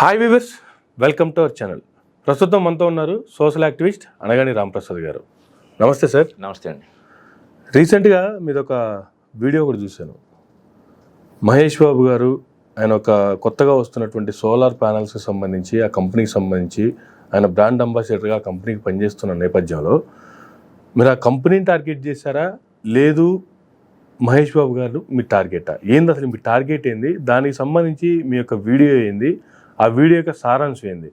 Hi viewers, welcome to our channel. ప్రస్తుతం మనతో ఉన్నారు సోషల్ యాక్టివిస్ట్ అనగాని రాంప్రసాద్ గారు. నమస్తే సార్. నమస్తే అండి. రీసెంట్గా మీద ఒక వీడియో కూడా చూశాను. మహేష్ బాబు గారు ఆయన ఒక కొత్తగా వస్తున్నటువంటి సోలార్ ప్యానల్స్కి సంబంధించి ఆ కంపెనీకి సంబంధించి ఆయన బ్రాండ్ అంబాసిడర్గా ఆ కంపెనీకి పనిచేస్తున్న నేపథ్యంలో మీరు ఆ కంపెనీని టార్గెట్ చేశారా, లేదు మహేష్ బాబు గారు మీ టార్గెటా? ఏంది అసలు మీ టార్గెట్ ఏంది? దానికి సంబంధించి మీ యొక్క వీడియో ఏంది? ఆ వీడియో యొక్క సారాంశం ఏంది?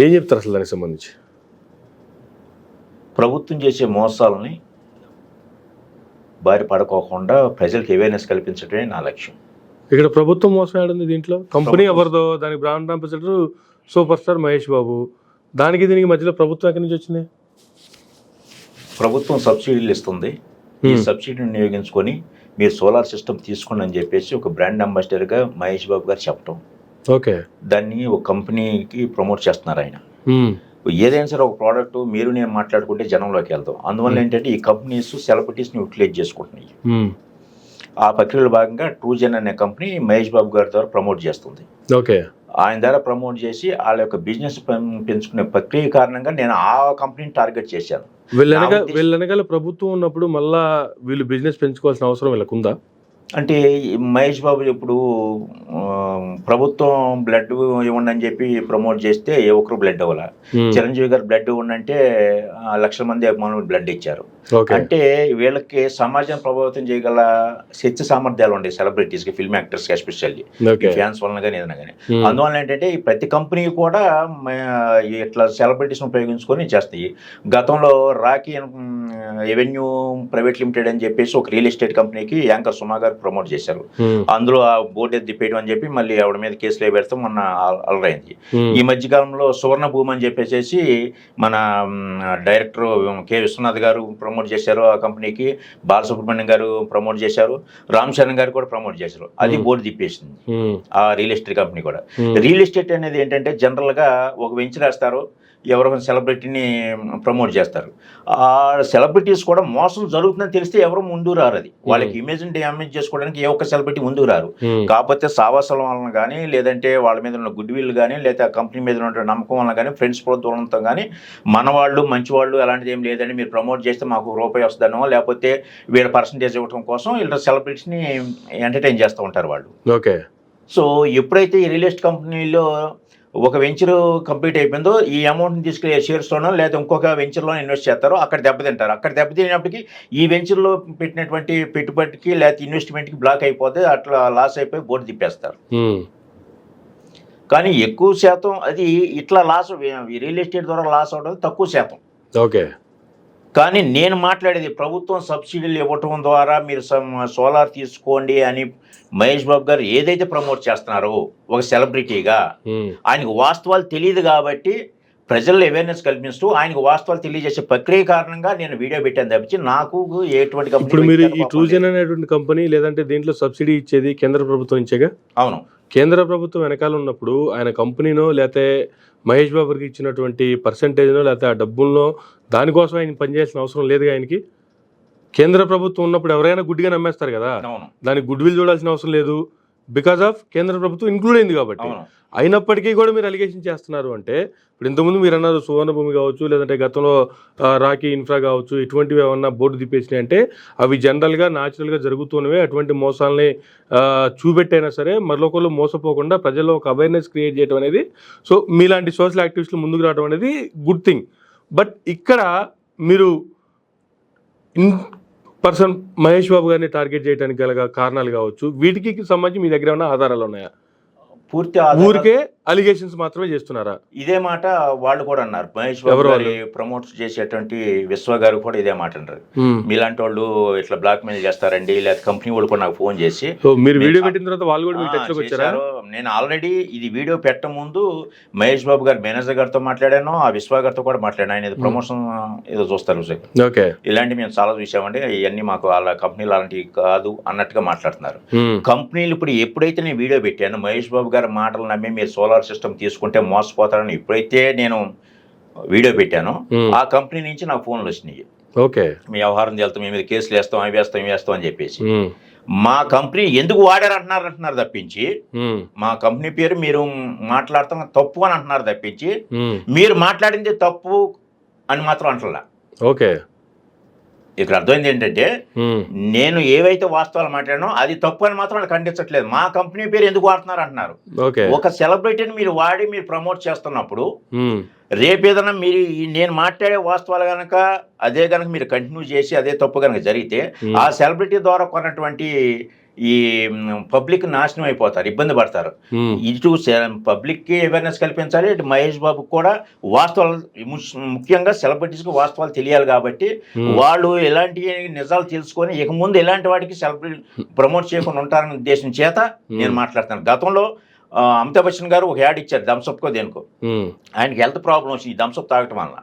ఏం చెప్తారు అసలు దానికి సంబంధించి? ప్రభుత్వం చేసే మోసాలని బారి పడుకోకుండా ప్రజలకు అవేర్నెస్ కల్పించడమే నా లక్ష్యం. ఇక్కడ ప్రభుత్వం మోసం ఆడింది. దీంట్లో కంపెనీ ఎవరిదో, దానికి brand ambassador super star Mahesh Babu. దానికి దీనికి మధ్యలో ప్రభుత్వం ఎక్కడి నుంచి వచ్చింది? ప్రభుత్వం సబ్సిడీలు ఇస్తుంది. ఈ సబ్సిడీని వినియోగించుకొని మీరు సోలార్ సిస్టమ్ తీసుకోండి అని చెప్పేసి ఒక బ్రాండ్ అంబాసిడర్గా మహేష్ బాబు గారు చెప్పడం. ఓకే. దాన్ని ఒక కంపెనీకి ప్రమోట్ చేస్తున్నారు ఆయన. ఏదైనా సరే ఒక ప్రోడక్ట్ మీరు నేను మాట్లాడుకుంటే జనంలోకి వెళ్తాం. అందువల్ల ఏంటంటే ఈ కంపెనీస్ సెలబ్రిటీస్ని యూటిలైజ్ చేసుకుంటున్నాయి. ఆ ప్రక్రియలో భాగంగా ట్రూజెన్ అనే కంపెనీ మహేష్ బాబు గారి ద్వారా ప్రమోట్ చేస్తుంది. ఓకే. ఆయన ద్వారా ప్రమోట్ చేసి వాళ్ళ యొక్క బిజినెస్ పెంచుకునే ప్రక్రియ కారణంగా నేను ఆ కంపెనీని టార్గెట్ చేశాను. వీళ్ళనగల ప్రభుత్వం ఉన్నప్పుడు మళ్ళా వీళ్ళు బిజినెస్ పెంచుకోవాల్సిన అవసరం వీళ్ళకుందా? అంటే మహేష్ బాబు ఇప్పుడు ప్రభుత్వం బ్లడ్ ఇవ్వండి అని చెప్పి ప్రమోట్ చేస్తే ఏ ఒక్కరు బ్లడ్ ఇవ్వాల. చిరంజీవి గారు బ్లడ్ ఇవ్వండి అంటే లక్షల మంది అభిమానులు బ్లడ్ ఇచ్చారు. అంటే వీళ్ళకి సమాజం ప్రభావితం చేయగల శక్తి సామర్థ్యాలు ఉంటాయి సెలబ్రిటీస్కి, ఫిల్మ్ యాక్టర్స్కి ఎస్పెషల్లీ, ఫ్యాన్స్ వలన కానీ ఏదైనా కానీ. అందువల్ల ఏంటంటే ఈ ప్రతి కంపెనీ కూడా ఇట్లా సెలబ్రిటీస్ని ఉపయోగించుకొని చేస్తాయి. గతంలో రాకీ ఎవెన్యూ ప్రైవేట్ లిమిటెడ్ అని చెప్పేసి ఒక రియల్ ఎస్టేట్ కంపెనీకి యాంకర్ సుమా గారు ప్రమోట్ చేశారు. అందులో ఆ బోర్డు తిప్పేయడం అని చెప్పి మళ్ళీ ఆవిడ మీద కేసులు పెడతాం మొన్న అలరైంది. ఈ మధ్యకాలంలో సువర్ణ భూమి అని చెప్పేసి మన డైరెక్టర్ కె విశ్వనాథ్ గారు ప్రమోట్ చేశారు. ఆ కంపెనీకి బాలసుబ్రహ్మణ్యం గారు ప్రమోట్ చేశారు. రామ్ చరణ్ గారు కూడా ప్రమోట్ చేశారు. అది బోర్డు తిప్పేసింది ఆ రియల్ ఎస్టేట్ కంపెనీ కూడా. రియల్ ఎస్టేట్ అనేది ఏంటంటే జనరల్గా ఒక వెంచర్ వేస్తారు, ఎవరో సెలబ్రిటీని ప్రమోట్ చేస్తారు. ఆ సెలబ్రిటీస్ కూడా మోసం జరుగుతుందని తెలిస్తే ఎవరు ముందు రారు. అది వాళ్ళకి ఇమేజ్ని డ్యామేజ్ చేసుకోవడానికి ఏ ఒక్క సెలబ్రిటీ ముందుకు రారు. కాకపోతే సావాసాల వలన కానీ, లేదంటే వాళ్ళ మీద ఉన్న గుడ్ విల్ కానీ, లేదా కంపెనీ మీద ఉన్న నమ్మకం వలన కానీ, ఫ్రెండ్స్ ప్రోత్సాహంతో కానీ, మన వాళ్ళు మంచి వాళ్ళు అలాంటిది ఏం లేదండి, మీరు ప్రమోట్ చేస్తే మాకు రూపాయి వస్తుందనో, లేకపోతే వీళ్ళ పర్సంటేజ్ ఇవ్వడం కోసం వీళ్ళ సెలబ్రిటీస్ని ఎంటర్టైన్ చేస్తూ ఉంటారు వాళ్ళు. ఓకే. సో ఎప్పుడైతే ఈ రియల్ ఎస్టేట్ కంపెనీలో ఒక వెంచర్ కంప్లీట్ అయిపోయిందో ఈ అమౌంట్ని తీసుకెళ్ళి షేర్స్లోనో లేదా ఇంకొక వెంచర్లో ఇన్వెస్ట్ చేస్తారో అక్కడ దెబ్బతింటారు. అక్కడ దెబ్బతిన్నప్పటికీ ఈ వెంచర్లో పెట్టినటువంటి పెట్టుబడికి లేకపోతే ఇన్వెస్ట్మెంట్కి బ్లాక్ అయిపోతే అట్లా లాస్ అయిపోయి బోర్డు తిప్పేస్తారు. కానీ ఎక్కువ శాతం అది ఇట్లా లాస్, రియల్ ఎస్టేట్ ద్వారా లాస్ అవడం తక్కువ శాతం. ఓకే. కానీ నేను మాట్లాడేది ప్రభుత్వం సబ్సిడీలు ఇవ్వటం ద్వారా మీరు సోలార్ తీసుకోండి అని మహేష్ బాబు గారు ఏదైతే ప్రమోట్ చేస్తున్నారో ఒక సెలబ్రిటీగా, ఆయనకు వాస్తవాలు తెలియదు కాబట్టి ప్రజల్లో అవేర్నెస్ కల్పిస్తూ ఆయనకు వాస్తవాలు తెలియజేసే ప్రక్రియ కారణంగా నేను వీడియో పెట్టాను తప్పించి నాకు ఎటువంటి కంపెనీ. ఇప్పుడు మీరు ఈ ట్రూజెన్ అనేటువంటి కంపెనీ లేదంటే దీంట్లో సబ్సిడీ ఇచ్చేది కేంద్ర ప్రభుత్వం ఇచ్చేగా? అవును. కేంద్ర ప్రభుత్వం వెనకాల ఉన్నప్పుడు ఆయన కంపెనీనో లేకపోతే మహేష్ బాబుకి ఇచ్చినటువంటి పర్సంటేజ్నో లేకపోతే ఆ డబ్బుల్లో దానికోసం ఆయన పనిచేయాల్సిన అవసరం లేదు. ఆయనకి కేంద్ర ప్రభుత్వం ఉన్నప్పుడు ఎవరైనా గుడ్డిగా నమ్మేస్తారు కదా, దానికి గుడ్ విల్ చూడాల్సిన అవసరం లేదు. బికాస్ ఆఫ్ కేంద్ర ప్రభుత్వం ఇంక్లూడ్ అయింది కాబట్టి. అయినప్పటికీ కూడా మీరు అలిగేషన్ చేస్తున్నారు అంటే, ఇప్పుడు ఇంతకుముందు మీరు అన్నారు సువర్ణ భూమి కావచ్చు, లేదంటే గతంలో రాకీ ఇన్ఫ్రా కావచ్చు, ఇటువంటివి ఏమన్నా బోర్డు తిప్పేసినాయి అంటే అవి జనరల్గా న్యాచురల్గా జరుగుతున్నవే. అటువంటి మోసాలని చూపెట్టైనా సరే మరొకళ్ళు మోసపోకుండా ప్రజల్లో ఒక అవేర్నెస్ క్రియేట్ చేయడం అనేది, సో మీలాంటి సోషల్ యాక్టివిస్టులు ముందుకు రావడం అనేది గుడ్ థింగ్. బట్ ఇక్కడ మీరు ఇన్ పర్సన్ మహేష్ బాబు గారిని టార్గెట్ చేయడానికి గల కారణాలు కావచ్చు, వీటికి సంబంధించి మీ దగ్గర ఏమైనా ఆధారాలు ఉన్నాయా? పూర్తి ఊరికే అలిగేషన్స్ మాత్రమే చేస్తున్నారా? ఇదే మాట వాళ్ళు కూడా అన్నారు. మహేష్ బాబు గారి ప్రమోట్ చేసేటువంటి విశ్వ గారు కూడా ఇదే మాట అన్నారు. మీలాంటి వాళ్ళు ఇట్లా బ్లాక్ మెయిల్ చేస్తారండి, లేదా కంపెనీ వాళ్ళు కూడా నాకు ఫోన్ చేసి. మీరు వీడియో పెట్టిన తర్వాత వాళ్ళు కూడా మీకు టచ్ లోకి వచ్చారు. నేను ఆల్రెడీ ఇది వీడియో పెట్ట ముందు మహేష్ బాబు గారు మేనేజర్ గారితో మాట్లాడాను, ఆ విశ్వ గారితో కూడా మాట్లాడాను. ఆయన ప్రమోషన్ ఏదో చూస్తారు, ఇలాంటివి మేము చాలా చూసామండి, ఇవన్నీ మాకు వాళ్ళ కంపెనీలు అలాంటివి కాదు అన్నట్టుగా మాట్లాడుతున్నారు. కంపెనీలు ఇప్పుడు ఎప్పుడైతే నేను వీడియో పెట్టాను మహేష్ బాబు గారి మాటలు నమ్మి మీరు సోలార్ సిస్టమ్ తీసుకుంటే మోసపోతారని ఎప్పుడైతే నేను వీడియో పెట్టానో ఆ కంపెనీ నుంచి నాకు ఫోన్లు వచ్చినాయి. ఓకే. మీ వ్యవహారం వెళ్తాం, మీ మీద కేసులు వేస్తాం, అవి వేస్తాం, ఇవి వేస్తాం అని చెప్పేసి. ఉమ్. మా కంపెనీ ఎందుకు వాడారు అంటున్నారు తప్పించి, ఉమ్. మా కంపెనీ పేరు మీరు మాట్లాడతాం తప్పు అని అంటున్నారు తప్పించి, ఉమ్. మీరు మాట్లాడింది తప్పు అని మాత్రం అంటలా. ఓకే. ఇక్కడ అర్థమైంది ఏంటంటే, నేను ఏవైతే వాస్తవాలు మాట్లాడానో అది తప్పు అని మాత్రం వాళ్ళు ఖండించట్లేదు. మా కంపెనీ పేరు ఎందుకు వాడుతున్నారు అంటున్నారు. ఓకే. ఒక సెలబ్రిటీని మీరు వాడి మీరు ప్రమోట్ చేస్తున్నప్పుడు రేపు ఏదైనా మీరు నేను మాట్లాడే వాస్తవాలు కనుక అదే కనుక మీరు కంటిన్యూ చేసి అదే తప్పు కనుక జరిగితే ఆ సెలబ్రిటీ ద్వారా కొన్నటువంటి ఈ పబ్లిక్ నాశనం అయిపోతారు, ఇబ్బంది పడతారు. ఇటు పబ్లిక్కి అవేర్నెస్ కల్పించాలి, ఇటు మహేష్ బాబుకి కూడా వాస్తవాలు, ముఖ్యంగా సెలబ్రిటీస్కి వాస్తవాలు తెలియాలి. కాబట్టి వాళ్ళు ఎలాంటి నిజాలు తెలుసుకొని ఇక ముందు ఎలాంటి వాటికి సెలబ్రిటీ ప్రమోట్ చేయకుండా ఉంటారనే ఉద్దేశం చేత నేను మాట్లాడతాను. గతంలో అమితాబ్ బచ్చన్ గారు ఒక యాడ్ ఇచ్చారు థమ్స్అప్కో దేనికో, ఆయనకి హెల్త్ ప్రాబ్లం వచ్చి ఈ థమ్స్అప్ తాగటం వల్ల.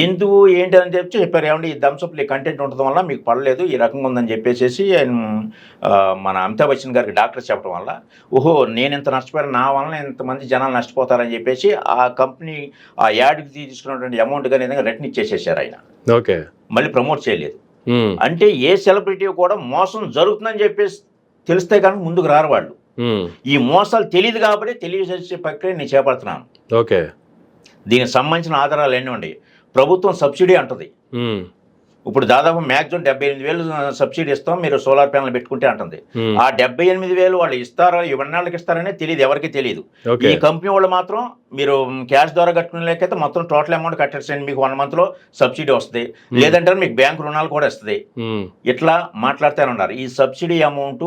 ఎందుకు ఏంటి అని చెప్పారు, ఏమంటే ఈ థమ్స్అప్లో కంటెంట్ ఉండటం వల్ల మీకు పడలేదు, ఈ రకంగా ఉందని చెప్పేసి ఆయన మన అమితాబ్ బచ్చన్ గారికి డాక్టర్ చెప్పడం వల్ల, ఓహో నేను ఇంత నష్టపోయాను, నా వల్ల ఇంతమంది జనాలు నష్టపోతారని చెప్పేసి ఆ కంపెనీ ఆ యాడ్కి తీసుకున్నటువంటి అమౌంట్ కానీ రిటర్న్ ఇచ్చేసేసారు ఆయన. ఓకే. మళ్ళీ ప్రమోట్ చేయలేదు. అంటే ఏ సెలబ్రిటీ కూడా మోసం జరుగుతుందని చెప్పేసి తెలిస్తే కనుక ముందుకు రారు వాళ్ళు. ఈ మోసాలు తెలియదు కాబట్టి తెలియజేసే ప్రక్రియ నేను చేపడుతున్నాను. ఓకే. దీనికి సంబంధించిన ఆధారాలు ఎన్ని ఉన్నాయి. ప్రభుత్వం సబ్సిడీ అంటది. ఇప్పుడు దాదాపు మ్యాక్సిమం 78,000 సబ్సిడీ ఇస్తాం మీరు సోలార్ ప్యానల్ పెట్టుకుంటే అంటుంది. ఆ 78,000 వాళ్ళు ఇస్తారో ఇవన్నాళ్ళకి ఇస్తారనే తెలియదు, ఎవరికి తెలియదు. ఈ కంపెనీ వాళ్ళు మాత్రం మీరు క్యాష్ ద్వారా కట్టుకునే లేకైతే మొత్తం టోటల్ అమౌంట్ కట్టేసండి, మీకు 1 month లో సబ్సిడీ వస్తుంది, లేదంటే మీకు బ్యాంకు రుణాలు కూడా ఇస్తుంది, ఇట్లా మాట్లాడుతానన్నారు. ఈ సబ్సిడీ అమౌంట్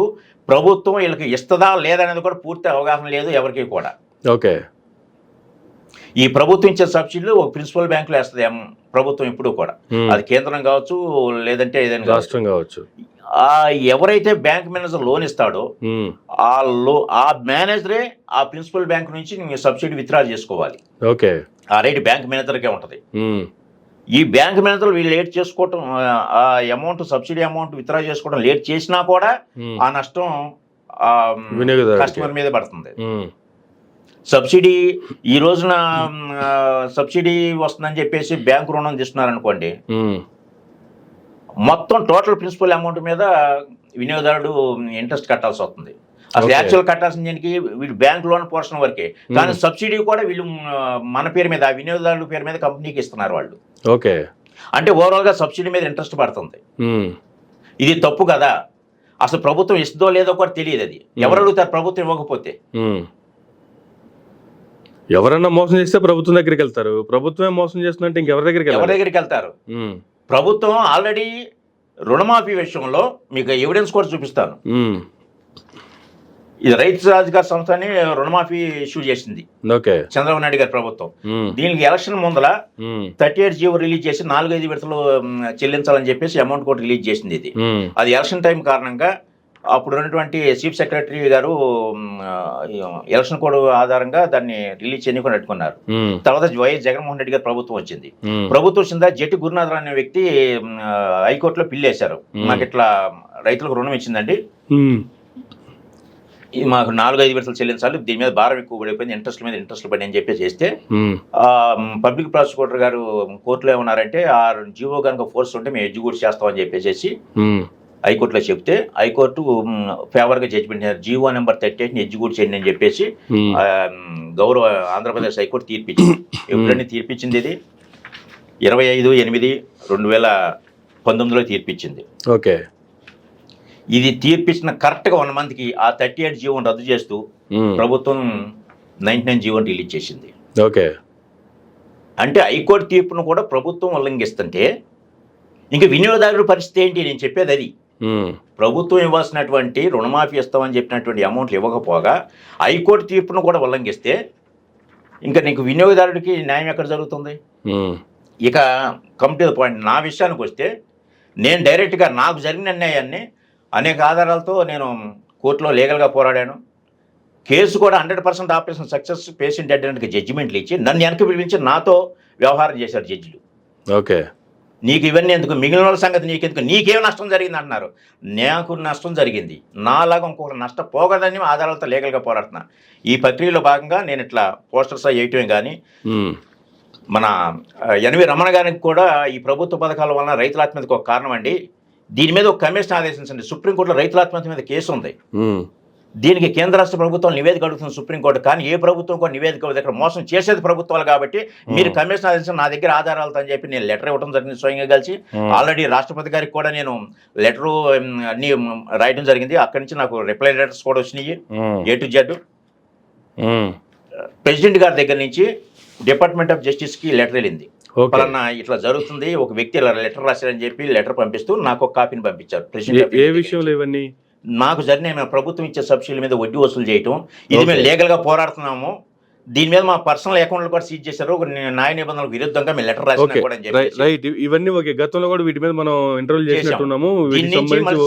ప్రభుత్వం వీళ్ళకి ఇస్తుందా లేదనేది కూడా పూర్తి అవగాహన లేదు ఎవరికి కూడా. ఓకే. ఈ ప్రభుత్వం ఇచ్చే సబ్సిడీలు ఒక ప్రిన్సిపల్ బ్యాంకులో వేస్తుంది ప్రభుత్వం ఇప్పుడు కూడా, అది కేంద్రం కావచ్చు లేదంటే ఏదైనా రాష్ట్రం కావచ్చు. ఎవరైతే బ్యాంక్ మేనేజర్ లోన్ ఇస్తాడో ఆ మేనేజరే ఆ ప్రిన్సిపల్ బ్యాంక్ నుంచి సబ్సిడీ విత్డ్రా చేసుకోవాలి. ఓకే. ఆ రైట్ బ్యాంక్ మేనేజర్కే ఉంటుంది. ఈ బ్యాంక్ మేనేజర్ వీళ్ళు లేట్ చేసుకోవటం, ఆ అమౌంట్ సబ్సిడీ అమౌంట్ విత్డ్రా చేసుకోవడం లేట్ చేసినా కూడా ఆ నష్టం కస్టమర్ మీదే పడుతుంది. సబ్సిడీ ఈ రోజున సబ్సిడీ వస్తుందని చెప్పేసి బ్యాంకు రుణం తీసుకున్నారనుకోండి, మొత్తం టోటల్ ప్రిన్సిపల్ అమౌంట్ మీద వినియోగదారుడు ఇంట్రెస్ట్ కట్టాల్సి వస్తుంది. అసలు యాక్చువల్ కట్టాల్సిన దీనికి వీళ్ళు బ్యాంక్ లోన్ పోర్షన్ వరకే, కానీ సబ్సిడీ కూడా వీళ్ళు మన పేరు మీద వినియోగదారుల పేరు మీద కంపెనీకి ఇస్తున్నారు వాళ్ళు. ఓకే. అంటే ఓవరాల్ గా సబ్సిడీ మీద ఇంట్రెస్ట్ పడుతుంది. ఇది తప్పు కదా. అసలు ప్రభుత్వం ఇస్తుందో లేదో కూడా తెలియదు. అది ఎవరు అడుగుతారు ప్రభుత్వం ఇవ్వకపోతే? ఎవరన్నా మోసం చేస్తే ప్రభుత్వం దగ్గరికి వెళ్తారు, ప్రభుత్వమే మోసం చేస్తుందంటే ఇంకెవరి దగ్గరికి వెళ్తారు? ప్రభుత్వం ఆల్రెడీ రుణమాఫీ విషయంలో మీకు ఎవిడెన్స్ కూడా చూపిస్తాను. ఇది రైతు రాజుగారి సంస్థని రుణమాఫీ ఇష్యూ చేసింది చంద్రబాబు నాయుడు గారి ప్రభుత్వం. దీనికి ఎలక్షన్ ముందల 38 జీవో రిలీజ్ చేసి 4-5 విడతలు చెల్లించాలని చెప్పేసి అమౌంట్ కూడా రిలీజ్ చేసింది. ఇది అది ఎలక్షన్ టైం కారణంగా అప్పుడు ఉన్నటువంటి చీఫ్ సెక్రటరీ గారు ఎలక్షన్ కోడ్ ఆధారంగా దాన్ని రిలీజ్ చేయకుండా అడ్డుకున్నారు. తర్వాత వైఎస్ జగన్మోహన్ రెడ్డి గారి ప్రభుత్వం వచ్చింది. ప్రభుత్వం వచ్చిందా జట్టి గురునాథరావు అనే వ్యక్తి హైకోర్టులో పిల్లు వేశారు, మాకు ఇట్లా రైతులకు రుణం ఇచ్చిందండి, మాకు 4-5 విడతలు చెల్లించాలి, దీని మీద భారం ఎక్కువ పడిపోయింది, ఇంట్రెస్ట్ మీద ఇంట్రెస్ట్ పడి అని చెప్పి చేస్తే పబ్లిక్ ప్రాసిక్యూటర్ గారు కోర్టులో ఏమన్నారంటే ఆ జీవో కనుక ఫోర్స్ ఉంటే మేము ఎగ్జిక్యూట్ చేస్తామని చెప్పేసి హైకోర్టులో చెప్తే హైకోర్టు ఫేవర్గా జడ్జిమెంట్ జీవో నెంబర్ 38 ఎగ్జిక్యూట్ చేయండి అని చెప్పేసి గౌరవ ఆంధ్రప్రదేశ్ హైకోర్టు తీర్పిచ్చింది. ఎప్పుడన్నీ తీర్పిచ్చింది? ఇది 25/8/2019 తీర్పిచ్చింది. ఓకే. ఇది తీర్పిచ్చిన కరెక్ట్గా 1 monthకి ఆ 38 జీవోని రద్దు చేస్తూ ప్రభుత్వం 99 జీవోని రిలీజ్ చేసింది. ఓకే. అంటే హైకోర్టు తీర్పును కూడా ప్రభుత్వం ఉల్లంఘిస్తుంటే ఇంకా వినియోగదారుల పరిస్థితి ఏంటి? నేను చెప్పేది అది. ప్రభుత్వం ఇవ్వాల్సినటువంటి రుణమాఫీ ఇస్తామని చెప్పినటువంటి అమౌంట్లు ఇవ్వకపోగా హైకోర్టు తీర్పును కూడా ఉల్లంఘిస్తే ఇంకా నీకు వినియోగదారుడికి న్యాయం ఎక్కడ జరుగుతుంది? ఇక కమ్ టు ద పాయింట్, నా విషయానికి వస్తే నేను డైరెక్ట్గా నాకు జరిగిన అన్యాయాన్ని అనేక ఆధారాలతో నేను కోర్టులో లీగల్గా పోరాడాను. కేసు కూడా 100% ఆపరేషన్ సక్సెస్, పేషెంట్ అటెండెంట్కి జడ్జిమెంట్లు ఇచ్చి నన్ను వెనక్కి పిలిపించి నాతో వ్యవహారం చేశారు జడ్జిలు. ఓకే. నీకు ఇవన్నీ ఎందుకు, మిగిలిన వాళ్ళ సంగతి నీకెందుకు, నీకేం నష్టం జరిగింది అంటున్నారు. నాకు నష్టం జరిగింది, నాలాగా ఇంకొకరు నష్టపోకూడదని ఆధారాలతో లీగల్గా పోరాడుతున్నా. ఈ ప్రక్రియలో భాగంగా నేను ఇట్లా పోస్టర్స్ వేయటమే కానీ మన ఎన్వి రమణ గారికి కూడా ఈ ప్రభుత్వ పథకాల వలన రైతుల ఆత్మహత్యకు ఒక కారణం అండి, దీని మీద ఒక కమిషన్ ఆదేశించండి. సుప్రీంకోర్టులో రైతుల ఆత్మహత్య మీద కేసు ఉంది. దీనికి కేంద్ర రాష్ట్ర ప్రభుత్వం నివేదిక అడుగుతుంది సుప్రీంకోర్టు, కానీ ఏ ప్రభుత్వం కూడా నివేదిక ఇవ్వదు. ఇక్కడ మోసం చేసేది ప్రభుత్వాలు కాబట్టి మీరు కమిషన్ ఆదేశించి నా దగ్గర ఆధారాలతో అని చెప్పి నేను లెటర్ ఇవ్వడం జరిగింది స్వయంగా కలిసి. ఆల్రెడీ రాష్ట్రపతి గారికి కూడా నేను లెటరు అన్ని రాయడం జరిగింది. అక్కడి నుంచి నాకు రిప్లై లెటర్స్ కూడా వచ్చినాయి A to Z. ప్రెసిడెంట్ గారి దగ్గర నుంచి డిపార్ట్మెంట్ ఆఫ్ జస్టిస్కి లెటర్ వెళ్ళింది, పలానా ఇట్లా జరుగుతుంది, ఒక వ్యక్తి ఇలా లెటర్ రాశారని చెప్పి లెటర్ పంపిస్తూ నాకు ఒక కాపీని పంపించారు ప్రెసిడెంట్. ఏ విషయంలో ఇవన్నీ? నాకు జరిగిన ప్రభుత్వం ఇచ్చే సబ్సిడీల మీద వడ్డీ వసూలు చేయటం, ఇది మేము లీగల్గా పోరాడుతున్నాము, దీని మీద మా పర్సనల్ అకౌంట్లు కూడా సీజ్ చేశారు, న్యాయ నిబంధనలకు విరుద్ధంగా మేము లెటర్ రాసినా కూడా అని చెప్పి. రైట్, ఇవన్నీ ఓకే. గతంలో కూడా వీటి మీద మనం ఇంటర్వ్యూ చేసినట్టున్నాము.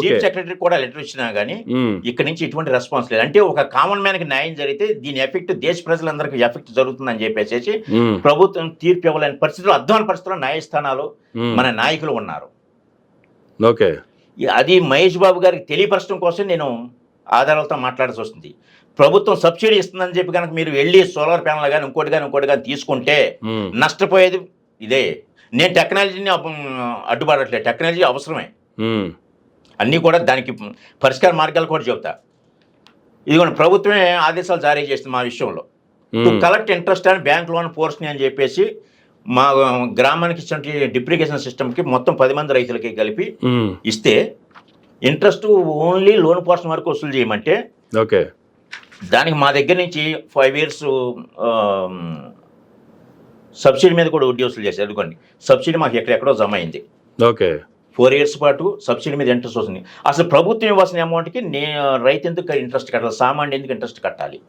చీఫ్ సెక్రటరీ కూడా లెటర్ ఇచ్చినా గానీ ఇక్కడ నుంచి ఎటువంటి రెస్పాన్స్ లేదు. అంటే ఒక కామన్ మ్యాన్ కి న్యాయం జరిగితే దీని ఎఫెక్ట్ దేశ ప్రజలందరికీ ఎఫెక్ట్ జరుగుతుందని చెప్పేసి ప్రభుత్వం తీర్పు ఇవ్వలేని పరిస్థితుల్లో, అధ్వాన పరిస్థితుల్లో న్యాయస్థానాలు మన నాయకులు ఉన్నారు. ఓకే, అది మహేష్ బాబు గారికి తెలియపరచడం కోసం నేను ఆధారాలతో మాట్లాడాల్సి వస్తుంది. ప్రభుత్వం సబ్సిడీ ఇస్తుందని చెప్పి కనుక మీరు వెళ్ళి సోలార్ ప్యానల్ కానీ ఇంకోటి కానీ తీసుకుంటే నష్టపోయేది ఇదే. నేను టెక్నాలజీని అడ్డుపడట్లేదు, టెక్నాలజీ అవసరమే, అన్నీ కూడా దానికి పరిష్కార మార్గాలు కూడా చెబుతా. ఇదిగోండి ప్రభుత్వమే ఆదేశాలు జారీ చేస్తుంది మా విషయంలో. కలెక్ట్ ఇంట్రెస్ట్ అని బ్యాంక్ లోన్ పోర్షన్ అని చెప్పేసి మా గ్రామానికి ఇచ్చిన డిప్రికేషన్ సిస్టమ్కి మొత్తం 10 మంది రైతులకి కలిపి ఇస్తే ఇంట్రెస్ట్ ఓన్లీ లోన్ పోర్షన్ వరకు వసూలు చేయమంటే ఓకే, దానికి మా దగ్గర నుంచి 5 years సబ్సిడీ మీద కూడా వడ్డీ వసూలు చేశారు. అనుకోండి సబ్సిడీ మాకు ఎక్కడెక్కడో జమ అయింది. ఓకే, 4 years పాటు సబ్సిడీ మీద ఇంట్రెస్ట్ వస్తుంది. అసలు ప్రభుత్వం ఇవ్వాల్సిన అమౌంట్కి రైతు ఎందుకు ఇంట్రెస్ట్ కట్టాలి, సామాన్యుడు ఎందుకు ఇంట్రెస్ట్ కట్టాలి?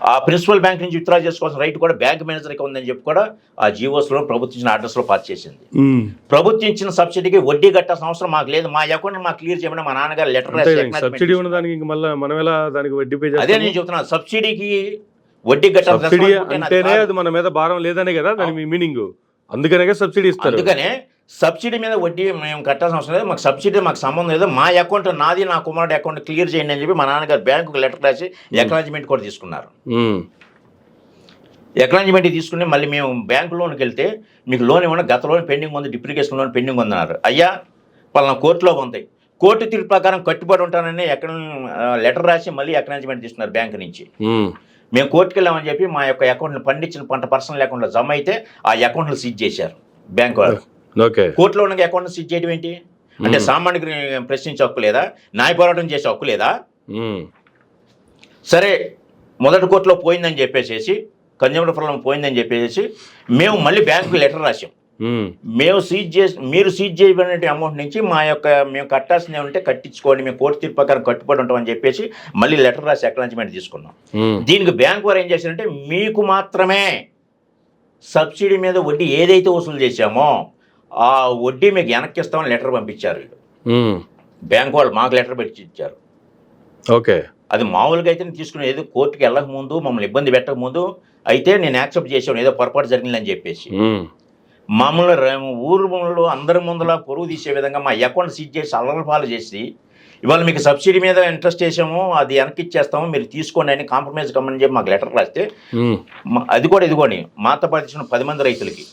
ఆ ప్రిన్సిపల్ బ్యాంక్ నుంచి విత్డ్రా చేసుకోవాల్సిన రైట్ కూడా బ్యాంక్ మేనేజర్కి ఉందని చెప్పి కూడా ఆ జీవోస్లో ప్రభుత్వం ఇచ్చిన ఆర్డర్స్లో పాస్ చేసింది. ప్రభుత్వం ఇచ్చిన సబ్సిడీకి వడ్డీ కట్టాల్సిన అవసరం మాకు లేదు, మా అకౌంట్ మాకు క్లియర్ చేయమని మా నాన్నగారు లెటర్ సబ్సిడీ ఉన్నదానికి మళ్ళీ మనం ఎలా దానికి వడ్డీ పే చేయాలి? అదే నేను చెప్తున్నా, సబ్సిడీకి వడ్డీ కట్టాల్సి అంటేనే అది మన మీద భారం లేదనే కదా దాని మీనింగ్. అందుకనే సబ్సిడీ ఇస్తారు. అందుకనే సబ్సిడీ మీద వడ్డీ మేము కట్టాల్సిన అవసరం లేదు, మాకు సబ్సిడీ మాకు సంబంధం లేదు, మా అకౌంట్ నాది నా కుమారుడి అకౌంట్ క్లియర్ చేయండి అని చెప్పి మా నాన్నగారు బ్యాంకుకి లెటర్ రాసి ఎక్నాలజ్మెంట్ కూడా తీసుకున్నారు. ఎక్నాలజ్మెంట్ తీసుకుని మళ్ళీ మేము బ్యాంకు లోన్కి వెళ్తే మీకు లోన్ ఇవ్వడం గత లోన్ పెండింగ్ ఉంది, డిప్రికేషన్ లోన్ పెండింగ్ ఉందన్నారు. అయ్యా పలానా కోర్టులో ఉంది, కోర్టు తీర్పు ప్రకారం కట్టుబడి ఉంటానని లెటర్ రాసి మళ్ళీ ఎక్నాలజ్మెంట్ తీసుకున్నారు బ్యాంకు నుంచి. మేము కోర్టుకు వెళ్ళామని చెప్పి మా యొక్క అకౌంట్లు పండించిన పంట పర్సనల్ అకౌంట్లో జమ అయితే ఆ అకౌంట్లు సీజ్ చేశారు బ్యాంకు వాళ్ళు. కోర్టులో ఉన్న అకౌంట్ సీజ్ చేయడం ఏంటి అంటే సామాన్యుడికి ప్రశ్నించే హక్కు లేదా, న్యాయ పోరాటం చేసే హక్కు లేదా? సరే మొదటి కోర్టులో పోయిందని చెప్పేసి కన్జ్యూమర్ ప్రాబ్లం పోయిందని చెప్పేసి మేము మళ్ళీ బ్యాంకుకి లెటర్ రాసాం. మేము మీరు సీజ్ చేయబడిన అమౌంట్ నుంచి మేము కట్టాల్సింది ఏమంటే కట్టించుకోండి, మేము కోర్టు తీర్పు ప్రకారం కట్టుబడి ఉంటామని చెప్పేసి మళ్ళీ లెటర్ రాసి అక్నాలజ్మెంట్ తీసుకున్నాం. దీనికి బ్యాంకు వారు ఏం చేశారంటే మీకు మాత్రమే సబ్సిడీ మీద వడ్డీ ఏదైతే వసూలు చేశామో ఆ వడ్డీ మీకు వెనక్కి ఇస్తామని లెటర్ పంపించారు. బ్యాంకు వాళ్ళు మాకు లెటర్ పెట్టి ఇచ్చారు. ఓకే, అది మామూలుగా అయితే తీసుకుని ఏదో కోర్టుకి వెళ్ళక ముందు మమ్మల్ని ఇబ్బంది పెట్టక ముందు అయితే నేను యాక్సెప్ట్ చేసాను ఏదో పొరపాటు జరిగిందని చెప్పేసి. మమ్మల్ని ఊళ్ళో అందరి ముందులా పొరుగు తీసే విధంగా మా అకౌంట్ సీజ్ చేసి అల్లరపాలు చేసి ఇవాళ మీకు సబ్సిడీ మీద ఇంట్రెస్ట్ చేసాము అది వెనక్కి ఇచ్చేస్తాము మీరు తీసుకోండి అని కాంప్రమైజ్ కమ్మని చెప్పి మాకు లెటర్ రాస్తే అది కూడా ఇదిగోండి మాతో పాటు ఇచ్చిన 10 మంది రైతులకి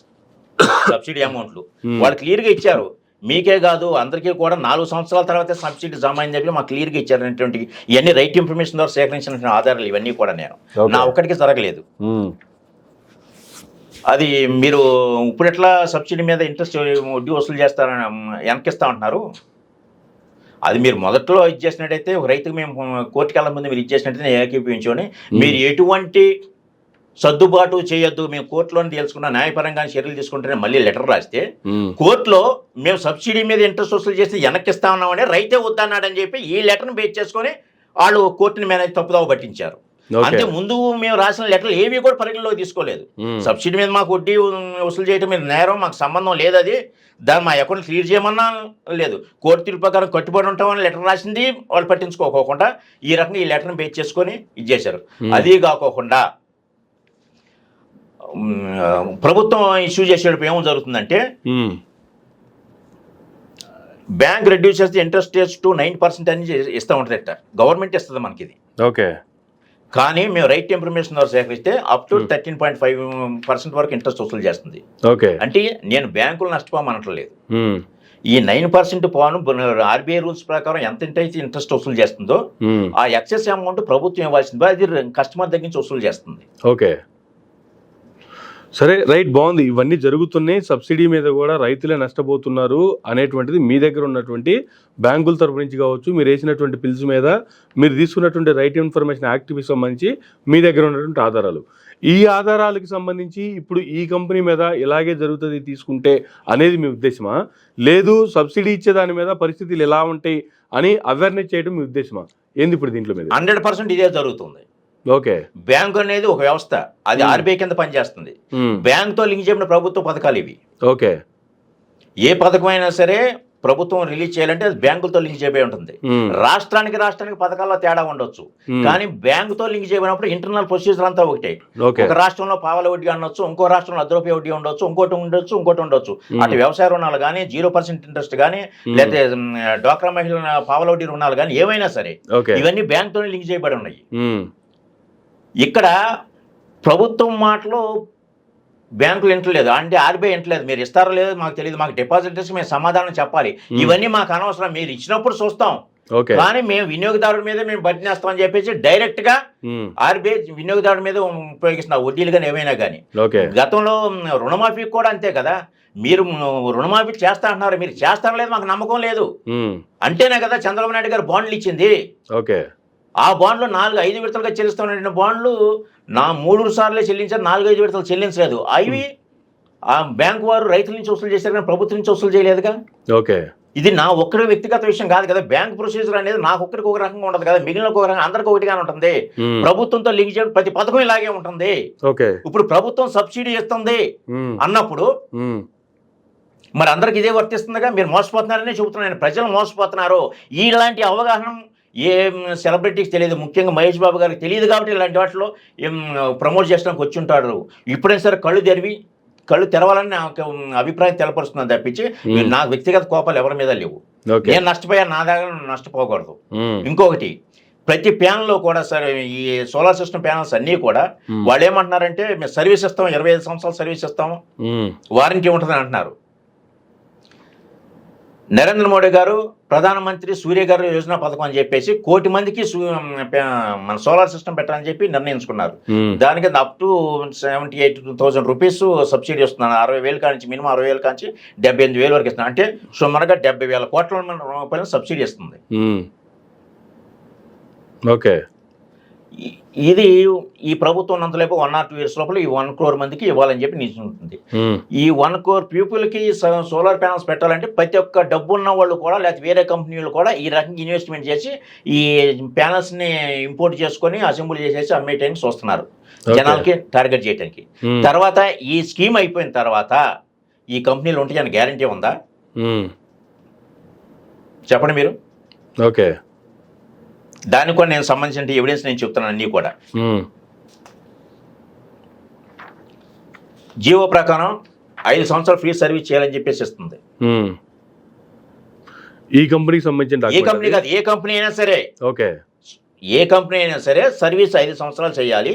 సబ్సిడీ అమౌంట్లు వాళ్ళు క్లియర్గా ఇచ్చారు. మీకే కాదు అందరికీ కూడా 4 సంవత్సరాల తర్వాత సబ్సిడీ జమ అని చెప్పి మాకు క్లియర్గా ఇచ్చారనేటువంటి ఇవన్నీ రైట్ ఇన్ఫర్మేషన్ ద్వారా సేకరించిన ఆధారాలు ఇవన్నీ కూడా నేను నా ఒక్కడికి జరగలేదు. అది మీరు ఇప్పుడు ఎట్లా సబ్సిడీ మీద ఇంట్రెస్ట్ వడ్డీ వసూలు చేస్తారని వెనకిస్తా ఉంటున్నారు. అది మీరు మొదట్లో ఇచ్చేసినట్టయితే ఒక రైతుకు మేము కోర్టుకి వెళ్ళక ముందు మీరు ఇచ్చేసినట్టయితే ఏకీపించుకొని మీరు ఎటువంటి సర్దుబాటు చేయొద్దు, మేము కోర్టులోనే తెలుసుకున్న న్యాయపరంగా చర్యలు తీసుకుంటేనే మళ్ళీ లెటర్ రాస్తే కోర్టులో మేము సబ్సిడీ మీద ఇంట్రెస్ట్ వసూలు చేస్తే వెనక్కిస్తా ఉన్నామని రైతే వద్దన్నాడని చెప్పి ఈ లెటర్ని బేస్ చేసుకొని వాళ్ళు కోర్టుని మేనేజ్ తప్పుదావ పట్టించారు. అంటే ముందు మేము రాసిన లెటర్లు ఏవి కూడా పరిగణలోకి తీసుకోలేదు. సబ్సిడీ మీద మాకు వడ్డీ వసూలు చేయడం మీద నేరం, మాకు సంబంధం లేదు, అది దాన్ని మా అకౌంట్ క్లియర్ చేయమన్నా లేదు, కోర్టు తీర్పు ప్రకారం కట్టుబడి ఉంటామని లెటర్ రాసింది వాళ్ళు పట్టించుకోకుండా ఈ రకంగా ఈ లెటర్ని బేస్ చేసుకొని ఇచ్చేశారు. అది కాకోకుండా ప్రభుత్వం ఇష్యూ చేసేటప్పుడు ఏమో జరుగుతుందంటే బ్యాంక్ రెడ్యూస్ చేస్తే ఇంట్రెస్ట్ రేట్స్ టు 9% అని ఇస్తూ ఉంటుంది. గవర్నమెంట్ ఇస్తుంది మనకి ఇది. ఓకే, కానీ మేము రైట్ ఇన్ఫర్మేషన్ ద్వారా సేకరిస్తే అప్ టు 13.5% వరకు ఇంట్రెస్ట్ వసూలు చేస్తుంది. ఓకే. అంటే నేను బ్యాంకులు నష్టపోమనట్లేదు. ఉమ్. ఈ 9% పోను ఆర్బీఐ రూల్స్ ప్రకారం ఎంత అయితే ఇంట్రెస్ట్ వసూలు చేస్తుందో ఆ ఎక్సెస్ అమౌంట్ ప్రభుత్వం ఇవ్వాల్సింది అది కస్టమర్ దగ్గర నుంచి వసూలు చేస్తుంది. ఓకే, సరే, రైట్, బాగుంది. ఇవన్నీ జరుగుతున్నాయి, సబ్సిడీ మీద కూడా రైతులే నష్టపోతున్నారు అనేటువంటిది మీ దగ్గర ఉన్నటువంటి బ్యాంకుల తరపు నుంచి కావచ్చు, మీరు వేసినటువంటి పిల్స్ మీద మీరు తీసుకున్నటువంటి రైట్ ఇన్ఫర్మేషన్ యాక్టివిటీకి సంబంధించి మీ దగ్గర ఉన్నటువంటి ఆధారాలు. ఈ ఆధారాలకు సంబంధించి ఇప్పుడు ఈ కంపెనీ మీద ఇలాగే జరుగుతుంది తీసుకుంటే అనేది మీ ఉద్దేశమా, లేదు సబ్సిడీ ఇచ్చే దాని మీద పరిస్థితులు ఎలా ఉంటాయి అని అవేర్నెస్ చేయడం మీ ఉద్దేశమా ఏంది ఇప్పుడు దీంట్లో మీద? 100% ఇదే జరుగుతుంది. ఓకే. బ్యాంకు అనేది ఒక వ్యవస్థ, అది ఆర్బీఐ కింద పనిచేస్తుంది. బ్యాంకుతో లింక్ చేయబడిన ప్రభుత్వ పథకాలు ఇవి. ఓకే. ఏ పథకం అయినా సరే ప్రభుత్వం రిలీజ్ చేయాలంటే అది బ్యాంకులతో లింక్ చేయబడి ఉంటుంది. రాష్ట్రానికి పథకాల్లో తేడా ఉండొచ్చు, కానీ బ్యాంకుతో లింక్ చేయబడినప్పుడు ఇంటర్నల్ ప్రొసీజర్ అంతా ఒకటే. ఒక రాష్ట్రంలో పావల వడ్డీ అనొచ్చు, ఇంకో రాష్ట్రంలో అర్ధ రూపాయి వడ్డీ ఉండొచ్చు, ఇంకోటి ఉండొచ్చు. అటు వ్యవసాయ రుణాలు కానీ 0% ఇంట్రెస్ట్ కానీ, లేకపోతే డ్వాక్రా మహిళల పావల వడ్డీ రుణాలు కానీ ఏవైనా సరే ఇవన్నీ బ్యాంకుతో లింక్ చేయబడి ఉన్నాయి. ఇక్కడ ప్రభుత్వం మాటలో బ్యాంకులు వింటలేదు, అంటే ఆర్బీఐ వింటలేదు. మీరు ఇస్తారో లేదో మాకు తెలియదు, మాకు డిపాజిటర్స్ మేము సమాధానం చెప్పాలి. ఇవన్నీ మాకు అనవసరం, మీరు ఇచ్చినప్పుడు చూస్తాం, కానీ మేము వినియోగదారుడి మీద మేము బట్టినేస్తామని చెప్పేసి డైరెక్ట్ గా ఆర్బీఐ వినియోగదారుడి మీద ఉపయోగిస్తున్నారు, వడ్డీలు కానీ ఏమైనా కానీ. గతంలో రుణమాఫీ కూడా అంతే కదా, మీరు రుణమాఫీ చేస్తా అంటున్నారు, మీరు చేస్తారో లేదు మాకు నమ్మకం లేదు అంటేనే కదా చంద్రబాబు నాయుడు గారు బాండ్లు ఇచ్చింది. ఆ బాండ్లు 4-5 విడతలుగా చెల్లిస్తామన్న బాండ్లు 3 సార్లే చెల్లించారు, 4-5 విడతలు చెల్లించలేదు. అవి ఆ బ్యాంకు వారు రైతుల నుంచి వసూలు చేశారు కానీ ప్రభుత్వం నుంచి వసూలు చేయలేదుగా. ఓకే. ఇది నా ఒక్కరి వ్యక్తిగత విషయం కాదు కదా, బ్యాంక్ ప్రొసీజర్ అనేది నాకు ఒక్కరికి ఒక రకంగా ఉండదు కదా, మిగిలిన ఒక రకంగా అందరికి ఒకటిగానే ఉంటుంది. ప్రభుత్వంతో లింక్ చేయడం ప్రతి పథకం ఇలాగే ఉంటుంది. ఇప్పుడు ప్రభుత్వం సబ్సిడీ ఇస్తుంది అన్నప్పుడు మరి అందరికి ఇదే వర్తిస్తుందిగా. మీరు మోసపోతున్నారనే చెబుతున్నాను, ప్రజలు మోసపోతున్నారు. ఇలాంటి అవగాహన ఏ సెలబ్రిటీకి తెలియదు, ముఖ్యంగా మహేష్ బాబు గారికి తెలియదు కాబట్టి ఇలాంటి వాటిలో ప్రమోట్ చేయడానికి వచ్చి ఉంటారు. ఇప్పుడైనా సరే కళ్ళు తెరవాలని నాకు అభిప్రాయం తెలపరుస్తున్నాను తప్పించి నాకు వ్యక్తిగత కోపాలు ఎవరి మీద లేవు. నేను నష్టపోయా, నా దగ్గర నష్టపోకూడదు. ఇంకొకటి, ప్రతి ప్యానల్లో కూడా సరే ఈ సోలార్ సిస్టమ్ ప్యానల్స్ అన్నీ కూడా వాళ్ళు ఏమంటున్నారంటే మేము సర్వీస్ ఇస్తాం, 25 సంవత్సరాలు సర్వీస్ ఇస్తాము, వారంటీ ఉంటుందని అంటున్నారు. నరేంద్ర మోడీ గారు ప్రధానమంత్రి సూర్యఘర్ యోజన పథకం అని చెప్పేసి 1 కోటి మందికి మన సోలార్ సిస్టమ్ పెట్టాలని చెప్పి నిర్ణయించుకున్నారు. దానికి అప్ టు 78,000 రూపీస్ సబ్సిడీ వస్తున్నారు. 60,000 కానించి మినిమం 60,000 కానించి 78,000 వరకు ఇస్తున్నారు. అంటే సుమారుగా 70,000 కోట్ల రూపాయలు సబ్సిడీ ఇస్తుంది. ఓకే. ఇది ఈ ప్రభుత్వం నంతలేపు 1 or 2 years లోపల ఈ 1 crore మందికి ఇవ్వాలని చెప్పి నిశ్చయించింది. ఈ 1 crore పీపుల్కి సోలార్ ప్యానల్స్ పెట్టాలంటే ప్రతి ఒక్క డబ్బు ఉన్న వాళ్ళు కూడా లేకపోతే వేరే కంపెనీలు కూడా ఈ రకంగా ఇన్వెస్ట్మెంట్ చేసి ఈ ప్యానల్స్ని ఇంపోర్ట్ చేసుకొని అసెంబ్లీ చేసేసి అమ్మేయటానికి చూస్తున్నారు, జనాలకి టార్గెట్ చేయడానికి. తర్వాత ఈ స్కీమ్ అయిపోయిన తర్వాత ఈ కంపెనీలు ఉంటాయని గ్యారంటీ ఉందా చెప్పండి మీరు? ఓకే. దానికి కూడా నేను సంబంధించిన ఎవిడెన్స్ నేను చెప్తున్నాను అన్నీ కూడా. జియో ప్రకారం 5 సంవత్సరాలు ఫ్రీ సర్వీస్ చేయాలని చెప్పేసి ఇస్తుంది. ఈ కంపెనీకి సంబంధించిన ఏ కంపెనీ కాదు, ఏ కంపెనీ అయినా సరే. ఓకే. ఏ కంపెనీ అయినా సరే సర్వీస్ 5 సంవత్సరాలు చేయాలి.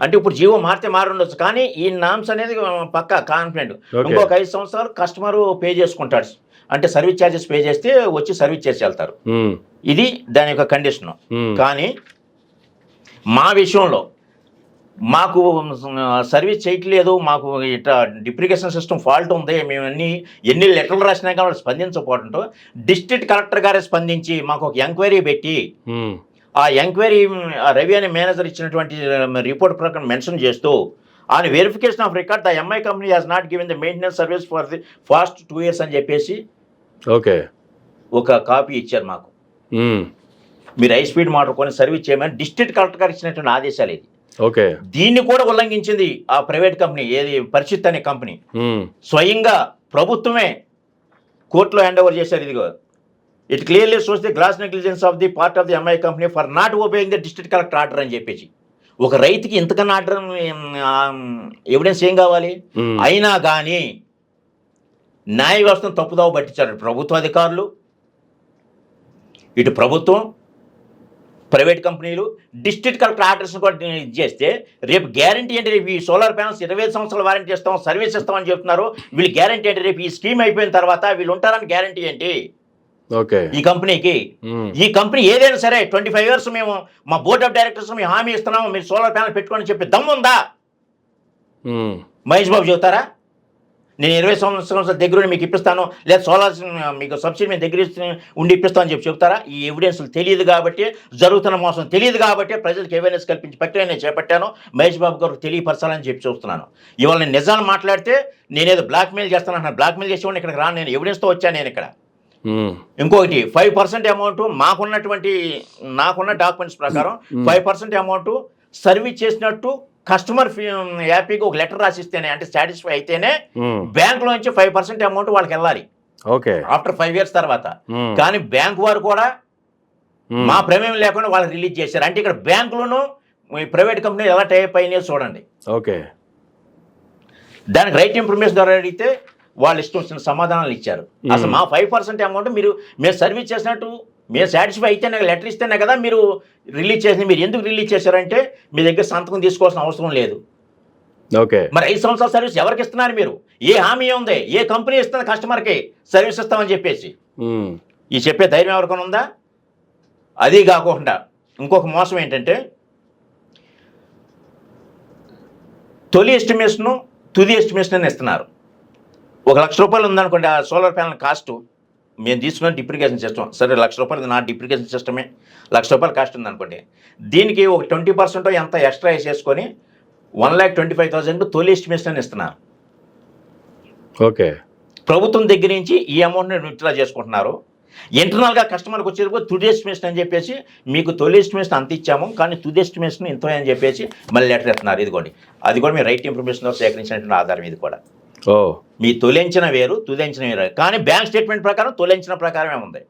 అంటే ఇప్పుడు జియో మారితే మారుండొచ్చు, కానీ ఈ నామ్స్ అనేది పక్కా కాన్ఫిడెంట్. ఇంకొక 5 సంవత్సరాలు కస్టమర్ పే చేసుకుంటాడు, అంటే సర్వీస్ ఛార్జెస్ పే చేస్తే వచ్చి సర్వీస్ చేసి వెళ్తారు. ఇది దాని యొక్క కండిషన్. కానీ మా విషయంలో మాకు సర్వీస్ చేయట్లేదు, మాకు ఇట్లా డిప్రికేషన్ సిస్టమ్ ఫాల్ట్ ఉంది, మేము ఎన్ని లెటర్లు రాసినా కానీ వాళ్ళు స్పందించకపోవడంతో డిస్ట్రిక్ట్ కలెక్టర్ గారే స్పందించి మాకు ఒక ఎంక్వైరీ పెట్టి ఆ ఎంక్వైరీ రెవెన్యూ మేనేజర్ ఇచ్చినటువంటి రిపోర్ట్ ప్రకారం మెన్షన్ చేస్తూ on verification of record the MI company has not given the maintenance service for the fast 2 years అని చెప్పేసి ఒక కాపీ ఇచ్చారు మాకు. మీరు హై స్పీడ్ మోటార్ కొని సర్వీస్ చేయమని డిస్ట్రిక్ట్ కలెక్టర్ గారు ఇచ్చినటువంటి ఆదేశాలు ఇది. దీన్ని కూడా ఉల్లంఘించింది ఆ ప్రైవేట్ కంపెనీ, ఏది పరిచిత్ అనే కంపెనీ. స్వయంగా ప్రభుత్వమే కోర్టులో హ్యాండ్ ఓవర్ చేశారు. ఇదిగో it clearly shows the gross negligence of the part of the MI company for not obeying the district collector order అని చెప్పేసి. ఒక రైతుకి ఇంతకన్నా ఆర్డర్ ఎవిడెన్స్ ఏం కావాలి? అయినా కానీ న్యాయ వ్యవస్థను తప్పుదావ పట్టించారు ప్రభుత్వ అధికారులు, ఇటు ప్రభుత్వం ప్రైవేట్ కంపెనీలు డిస్ట్రిక్ట్ కలెక్టర్ ఆర్డర్స్ని కూడా ఇది చేస్తే రేపు గ్యారంటీ ఏంటి? రేపు ఈ సోలార్ ప్యానల్స్ 25 సంవత్సరాల వారంటీ ఇస్తాం, సర్వీస్ ఇస్తామని చెప్తున్నారు. వీళ్ళు గ్యారంటీ ఏంటి? రేపు ఈ స్కీమ్ అయిపోయిన తర్వాత వీళ్ళు ఉంటారని గ్యారంటీ ఏంటి ఓకే ఈ కంపెనీకి? ఈ కంపెనీ ఏదైనా సరే 25 years మేము మా బోర్డ్ ఆఫ్ డైరెక్టర్స్ మేము హామీ ఇస్తున్నాము, మీరు సోలార్ ప్యానల్ పెట్టుకోని చెప్పి దమ్ముందా? మహేష్ బాబు చెబుతారా నేను 20 సంవత్సరాల దగ్గర మీకు ఇప్పిస్తాను, లేదా సోలార్ మీకు సబ్సిడీ మేము దగ్గర ఉండి ఇప్పిస్తాను అని చెప్పి చెప్తారా? ఈ ఎవిడెన్స్లు తెలియదు కాబట్టి, జరుగుతున్న మోసం తెలియదు కాబట్టి ప్రజలకు అవేర్నెస్ కల్పించి ప్రక్రియ నేను చేపట్టాను. మహేష్ బాబు గారు తెలియపరచాలని చెప్పి చూస్తున్నాను. ఇవాళ నేను నిజాలు మాట్లాడితే నేనేదో బ్లాక్మెయిల్ చేస్తాను, బ్లాక్మెయిల్ చేసేవాడిని ఇక్కడికి రాను, నేను ఎవిడెన్స్తో వచ్చాను. నేను ఇక్కడ ఇంకొకటి 5% అమౌంట్ నాకున్న డాక్యుమెంట్స్ ప్రకారం 5% అమౌంట్ సర్వీస్ చేసినట్టు కస్టమర్ హ్యాపీగా ఒక లెటర్ రాసిస్తేనే, అంటే సాటిస్ఫై అయితేనే బ్యాంక్ లో నుంచి 5% అమౌంట్ వాళ్ళకి వెళ్ళాలి ఆఫ్టర్ 5 years తర్వాత. కానీ బ్యాంక్ వారు కూడా మా ప్రమేయం లేకుండా వాళ్ళకి రిలీజ్ చేశారు. అంటే ఇక్కడ బ్యాంకులను ప్రైవేట్ కంపెనీ ఎలా టైప్ అయినాయో చూడండి. దానికి రైట్ ఇన్ఫర్మేషన్ ద్వారా అడిగితే వాళ్ళు ఇష్టం వచ్చిన సమాధానాలు ఇచ్చారు. అసలు మా 5% అమౌంట్ మేము సర్వీస్ చేసినట్టు మేము సాటిస్ఫై అయితేనే లెటర్ ఇస్తేనే కదా మీరు రిలీజ్ చేసింది. మీరు ఎందుకు రిలీజ్ చేశారంటే మీ దగ్గర సంతకం తీసుకోవాల్సిన అవసరం లేదు. మరి 5 సంవత్సరాల సర్వీస్ ఎవరికి ఇస్తున్నారు మీరు? ఏ హామీ ఉంది? ఏ కంపెనీ ఇస్తుంది కస్టమర్కి సర్వీస్ ఇస్తామని చెప్పేసి? ఈ చెప్పే ధైర్యం ఎవరికైనా ఉందా? అది కాకుండా ఇంకొక మోసం ఏంటంటే తొలి ఎస్టిమేషను తుది ఎస్టిమేషన్ అని ఇస్తున్నారు. 1 లక్ష రూపాయలు ఉందనుకోండి ఆ సోలార్ ప్యానల్ కాస్ట్, మేము తీసుకున్న డిప్రికేషన్ సిస్టమ్, సరే 1 లక్ష రూపాయలు నా డిప్రికేషన్ సిస్టమే 1 లక్ష రూపాయలు కాస్ట్ ఉందనుకోండి, దీనికి ఒక 20% ఎంత ఎక్స్ట్రా వేసేసుకొని 1,25,000 తొలి ఎస్టిమేషన్ అని ఇస్తున్నారు. ప్రభుత్వం దగ్గర నుంచి ఈ అమౌంట్ని విత్డ్రా చేసుకుంటున్నారు. ఇంటర్నల్గా కస్టమర్కి వచ్చేది తుది ఎస్టిమేషన్ అని చెప్పేసి మీకు తొలి ఎస్టిమేషన్ అంత ఇచ్చాము కానీ తుది ఎస్టిమేషన్ ఇంత అని చెప్పేసి మళ్ళీ లెటర్ ఇస్తున్నారు. ఇదిగోండి, అది కూడా మీ రైట్ ఇన్ఫర్మేషన్ సేకరించినటువంటి ఆధారం ఇది కూడా. మీ తొలెంచిన వేరు తుదెంచిన వేరు, కానీ బ్యాంక్ స్టేట్మెంట్ ప్రకారం తొలెంచిన ప్రకారమే ఉంది.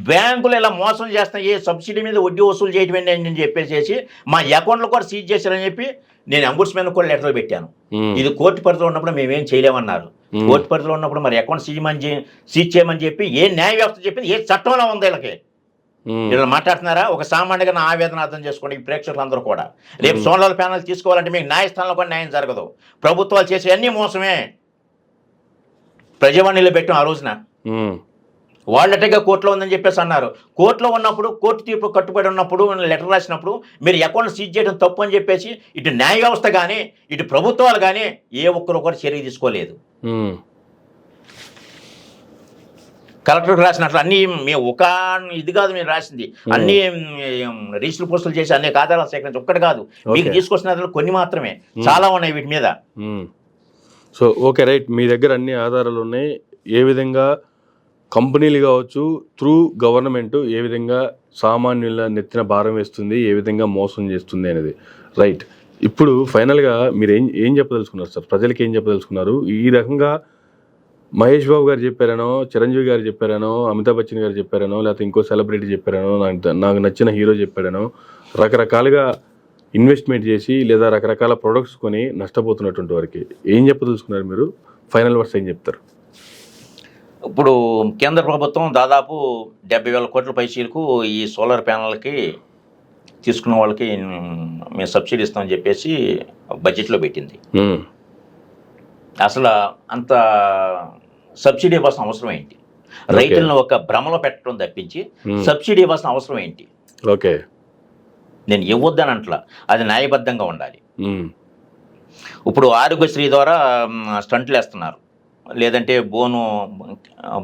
బ్యాంకులు ఇలా మోసం చేస్తాయి, ఏ సబ్సిడీ మీద వడ్డీ వసూలు చేయటం అని చెప్పేసి మా అకౌంట్లు కూడా సీజ్ చేశారని చెప్పి నేను అంబుడ్స్మెన్ కూడా లెటర్లు పెట్టాను. ఇది కోర్టు పరిధిలో ఉన్నప్పుడు మేమేం చేయలేమన్నారు. కోర్టు పరిధిలో ఉన్నప్పుడు మరి అకౌంట్ సీజ్ చేయమని చెప్పి ఏ న్యాయ వ్యవస్థ చెప్పింది? ఏ చట్టంలో ఉంది వీళ్ళకి? వీళ్ళు మాట్లాడుతున్నారా? ఒక సామాన్యంగా నా ఆవేదన అర్థం చేసుకోండి ఈ ప్రేక్షకులందరూ కూడా. రేపు సోలార్ ప్యానల్ తీసుకోవాలంటే మీకు న్యాయస్థానంలో కూడా న్యాయం జరగదు. ప్రభుత్వాలు చేసే అన్ని మోసమే. ప్రజావాణిలో పెట్టాం ఆ రోజున, వాళ్ళటగా కోర్టులో ఉందని చెప్పేసి అన్నారు. కోర్టులో ఉన్నప్పుడు, కోర్టు తీర్పు కట్టుబడి ఉన్నప్పుడు, లెటర్ రాసినప్పుడు మీరు అకౌంట్ సీజ్ చేయడం తప్పు అని చెప్పేసి ఇటు న్యాయ వ్యవస్థ కానీ ఇటు ప్రభుత్వాలు కానీ ఏ ఒక్కరు చర్య తీసుకోలేదు. కలెక్టర్కి రాసినట్లు అన్నీ మేము ఒక ఇది కాదు మీరు రాసింది, అన్ని రిజిస్టర్ పోస్టులు చేసి అన్ని ఆధారాలు సేకరించి ఒక్కటి కాదు, మీకు తీసుకొచ్చిన కొన్ని మాత్రమే, చాలా ఉన్నాయి వీటి మీద. సో ఓకే రైట్, మీ దగ్గర అన్ని ఆధారాలు ఉన్నాయి. ఏ విధంగా కంపెనీలు కావచ్చు త్రూ గవర్నమెంట్ ఏ విధంగా సామాన్యుల నెత్తిన భారం వేస్తుంది, ఏ విధంగా మోసం చేస్తుంది అనేది రైట్. ఇప్పుడు ఫైనల్గా మీరు ఏం చెప్పదలుచుకున్నారు సార్? ప్రజలకి ఏం చెప్పదలుచుకున్నారు? ఈ రకంగా మహేష్ బాబు గారు చెప్పారనో, చిరంజీవి గారు చెప్పారనో, అమితాబ్ బచ్చన్ గారు చెప్పారనో, లేకపోతే ఇంకో సెలబ్రిటీ చెప్పారనో, నాకు నచ్చిన హీరో చెప్పారనో, రకరకాలుగా ఇన్వెస్ట్మెంట్ చేసి లేదా రకరకాల ప్రొడక్ట్స్ కొని నష్టపోతున్నటువంటి వారికి ఏం చెప్పదలుచుకున్నారు మీరు? ఫైనల్ వర్డ్స్ ఏం చెప్తారు? ఇప్పుడు కేంద్ర ప్రభుత్వం దాదాపు 70,000 కోట్ల పైసలకు ఈ సోలార్ ప్యానల్కి తీసుకున్న వాళ్ళకి మేము సబ్సిడీ ఇస్తామని చెప్పేసి బడ్జెట్లో పెట్టింది. అసలు అంత సబ్సిడీ ఇవ్వాల్సిన అవసరం ఏంటి? రైతులను ఒక భ్రమలో పెట్టడం తప్పించి సబ్సిడీ ఇవ్వాల్సిన అవసరం ఏంటి? నేను ఇవ్వద్దని అంటలా, అది న్యాయబద్ధంగా ఉండాలి. ఇప్పుడు ఆరోగ్యశ్రీ ద్వారా స్టంట్లు వేస్తున్నారు, లేదంటే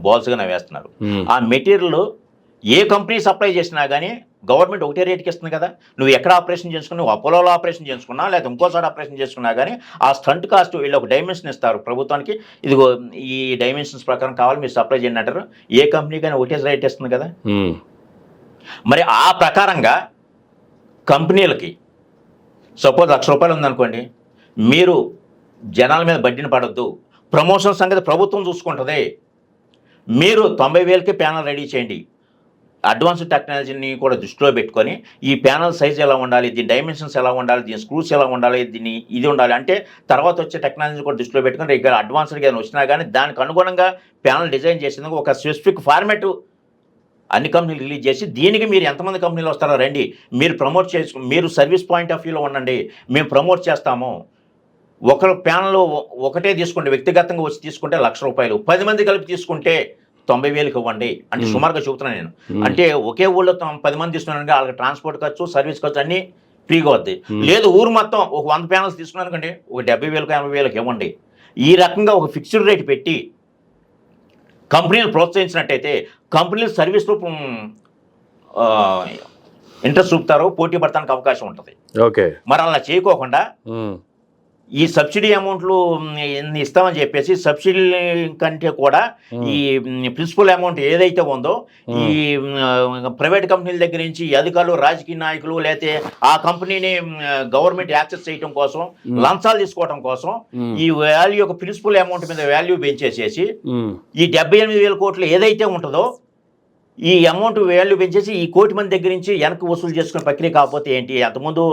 బాల్స్గా వేస్తున్నారు. ఆ మెటీరియల్ ఏ కంపెనీ సప్లై చేసినా కానీ గవర్నమెంట్ ఒకటే రేటుకి ఇస్తుంది కదా. నువ్వు ఎక్కడ ఆపరేషన్ చేసుకున్నా, నువ్వు అపోలోలో ఆపరేషన్ చేసుకున్నా లేదా ఇంకోసారి ఆపరేషన్ చేసుకున్నా కానీ ఆ స్టంట్ కాస్ట్ వీళ్ళు ఒక డైమెన్షన్ ఇస్తారు ప్రభుత్వానికి. ఇదిగో ఈ డైమెన్షన్స్ ప్రకారం కావాలి మీరు సప్లై చేయండి అంటారు. ఏ కంపెనీ కానీ ఒకటే రేట్ ఇస్తుంది కదా. మరి ఆ ప్రకారంగా కంపెనీలకి సపోజ్ 1,00,000 రూపాయలు ఉందనుకోండి, మీరు జనాల మీద బడ్డీని పడద్దు, ప్రమోషన్ సంగతి ప్రభుత్వం చూసుకుంటుంది. మీరు 90,000కి ప్యానల్ రెడీ చేయండి. అడ్వాన్స్డ్ టెక్నాలజీని కూడా దృష్టిలో పెట్టుకొని ఈ ప్యానల్ సైజ్ ఎలా ఉండాలి, దీని డైమెన్షన్స్ ఎలా ఉండాలి, దీని స్క్రూస్ ఎలా ఉండాలి, దీన్ని ఇది ఉండాలి అంటే తర్వాత వచ్చే టెక్నాలజీని కూడా దృష్టిలో పెట్టుకొని ఇక్కడ అడ్వాన్స్డ్గా వచ్చినా కానీ దానికి అనుగుణంగా ప్యానల్ డిజైన్ చేసేందుకు ఒక స్పెసిఫిక్ ఫార్మాట్ అన్ని కంపెనీలు రిలీజ్ చేసి దీనికి మీరు ఎంతమంది కంపెనీలు వస్తారో రండి, మీరు ప్రమోట్ చేసుకు, మీరు సర్వీస్ పాయింట్ ఆఫ్ వ్యూలో ఉండండి, మేము ప్రమోట్ చేస్తాము. ఒకరు ప్యానల్ ఒకటే తీసుకుంటే, వ్యక్తిగతంగా వచ్చి తీసుకుంటే ₹1,00,000, 10 మంది కలిపి తీసుకుంటే 90,000 ఇవ్వండి అంటే సుమారుగా చెబుతున్నాను నేను. అంటే ఒకే ఊళ్ళో 10 మంది తీసుకున్నాను, వాళ్ళకి ట్రాన్స్పోర్ట్ ఖర్చు, సర్వీస్ ఖర్చు అన్నీ ఫ్రీగా వద్ది. లేదు ఊరు మొత్తం ఒక 100 ప్యానల్స్ తీసుకున్నాను కంటే ఒక 70,000, 80,000 ఇవ్వండి. ఈ రకంగా ఒక ఫిక్స్డ్ రేట్ పెట్టి కంపెనీలు ప్రోత్సహించినట్టయితే కంపెనీలు సర్వీస్లో ఇంట్రెస్ట్ చూపుతారు, పోటీ పడటానికి అవకాశం ఉంటుంది. ఓకే, మరి అలా చేయకోకుండా ఈ సబ్సిడీ అమౌంట్లు ఇస్తామని చెప్పేసి సబ్సిడీ కంటే కూడా ఈ ప్రిన్సిపల్ అమౌంట్ ఏదైతే ఉందో ఈ ప్రైవేట్ కంపెనీల దగ్గర నుంచి అధికారులు, రాజకీయ నాయకులు, లేకపోతే ఆ కంపెనీని గవర్నమెంట్ యాక్సెస్ చేయడం కోసం, లంచాలు తీసుకోవడం కోసం ఈ వాల్యూ యొక్క ప్రిన్సిపల్ అమౌంట్ మీద వాల్యూ పెంచేసేసి ఈ 78,000 కోట్లు ఏదైతే ఉంటుందో ఈ అమౌంట్ వాల్యూ పెంచేసి ఈ 1 కోటి మంది దగ్గర నుంచి వెనక్కి వసూలు చేసుకునే ప్రక్రియ. కాకపోతే ఏంటి, అంతకుముందు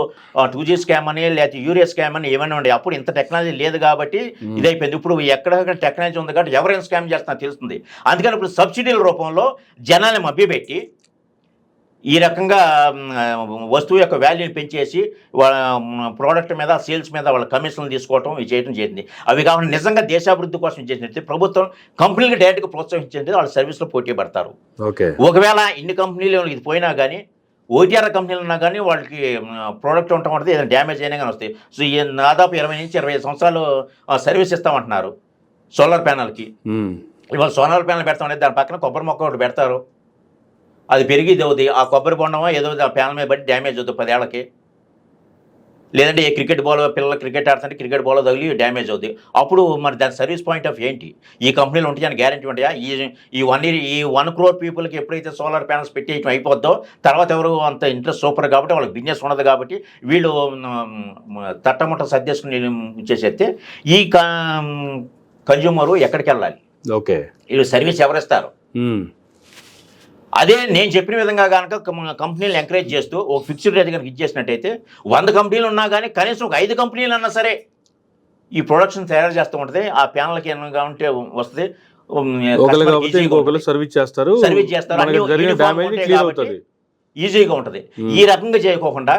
2G స్కామ్ అని లేకపోతే యూరియా స్కామ్ అని ఏమైనా ఉండే, అప్పుడు ఇంత టెక్నాలజీ లేదు కాబట్టి ఇదైపోయింది. ఇప్పుడు ఎక్కడెక్కడ టెక్నాలజీ ఉంది కాబట్టి ఎవరైనా స్కామ్ చేస్తున్నా తెలుస్తుంది. అందుకని ఇప్పుడు సబ్సిడీల రూపంలో జనాన్ని మభ్యపెట్టి ఈ రకంగా వస్తువు యొక్క వాల్యూని పెంచేసి వాళ్ళ ప్రోడక్ట్ మీద, సేల్స్ మీద వాళ్ళ కమిషన్లు తీసుకోవటం ఇది చేయడం చేసింది. అవి కాకుండా నిజంగా దేశాభివృద్ధి కోసం చేసినట్టు ప్రభుత్వం కంపెనీలకు డైరెక్ట్గా ప్రోత్సహించింది, వాళ్ళ సర్వీస్లో పోటీ పడతారు. ఒకవేళ ఇన్ని కంపెనీలు ఇది పోయినా కానీ, ఓటీఆర్ కంపెనీలు ఉన్నా కానీ వాళ్ళకి ప్రోడక్ట్ ఉండటం ఉంటుంది, ఏదైనా డ్యామేజ్ అయినా కానీ వస్తాయి. సో ఈ దాదాపు 20 నుంచి 25 సంవత్సరాలు సర్వీస్ ఇస్తామంటున్నారు సోలార్ ప్యానల్కి. ఇవాళ సోలార్ ప్యానల్ పెడతాం అనేది దాని పక్కన కొబ్బరి మొక్క ఒకటి పెడతారు, అది పెరిగి అవుతుంది. ఆ కొబ్బరి బొండమో ఏదో ఆ ప్యానల్ మీద బట్టి డ్యామేజ్ అవుతుంది 10 ఏళ్ళకి. లేదంటే ఏ క్రికెట్ బాల్, పిల్లలు క్రికెట్ ఆడుతుంటే క్రికెట్ బాల్ తగిలి డ్యామేజ్ అవుతుంది. అప్పుడు మరి దాని సర్వీస్ పాయింట్ ఆఫ్ ఏంటి? ఈ కంపెనీలు ఉంటాయి అని గ్యారెంటీ ఉంటాయా? ఈ 1 crore పీపుల్కి ఎప్పుడైతే సోలార్ ప్యానల్స్ పెట్టేయటం అయిపోద్దో తర్వాత ఎవరు అంత ఇంట్రెస్ట్ సూపర్ కాబట్టి వాళ్ళకి బిజినెస్ ఉండదు కాబట్టి వీళ్ళు తట్టముట్ట సర్దేసుకుని చేసేస్తే ఈ కన్జ్యూమరు ఎక్కడికి వెళ్ళాలి? ఓకే, వీళ్ళు సర్వీస్ ఎవరిస్తారు? అదే నేను చెప్పిన విధంగా కనుక కంపెనీలు ఎంకరేజ్ చేస్తూ ఒక ఫిక్స్డ్ రేట్ కనుక ఇచ్చేసినట్టయితే 100 కంపెనీలు ఉన్నా కానీ కనీసం ఒక 5 కంపెనీలు అన్నా సరే ఈ ప్రొడక్షన్ తయారు చేస్తూ ఉంటుంది. ఆ ప్యానల్కి ఏమైనా ఉంటే వస్తుంది, సర్వీస్ చేస్తారు, ఈజీగా ఉంటుంది. ఈ రకంగా చేయకోకుండా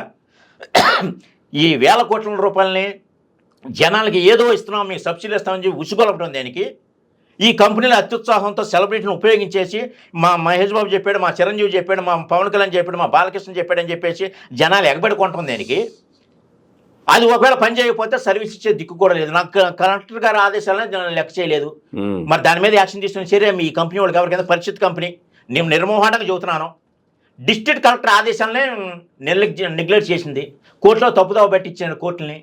ఈ వేల కోట్ల రూపాయలని జనాలకి ఏదో ఇస్తున్నాం, మీకు సబ్సిడీ ఇస్తామని చెప్పి ఉసుగొలపడం దేనికి? ఈ కంపెనీల అత్యుత్సాహంతో సెలబ్రిటీని ఉపయోగించేసి మా మహేష్ బాబు చెప్పాడు, మా చిరంజీవి చెప్పాడు, మా పవన్ కళ్యాణ్ చెప్పాడు, మా బాలకృష్ణ చెప్పాడని చెప్పేసి జనాలు ఎగబెడుకుంటుంది దానికి. అది ఒకవేళ పని చేయకపోతే సర్వీస్ ఇచ్చే దిక్కు కూడా లేదు. నాకు కలెక్టర్ గారి ఆదేశాలను లెక్క చేయలేదు. మరి దాని మీద యాక్షన్ తీసుకుని సరే మీ కంపెనీ వాళ్ళకి ఎవరికైనా పరిస్థితి కంపెనీ నేను నిర్మోహంగా చెబుతున్నాను, డిస్ట్రిక్ట్ కలెక్టర్ ఆదేశాలనే నెగ్లెక్ట్ చేసింది, కోర్టులో తప్పుదావ పెట్టి ఇచ్చిన కోర్టుని.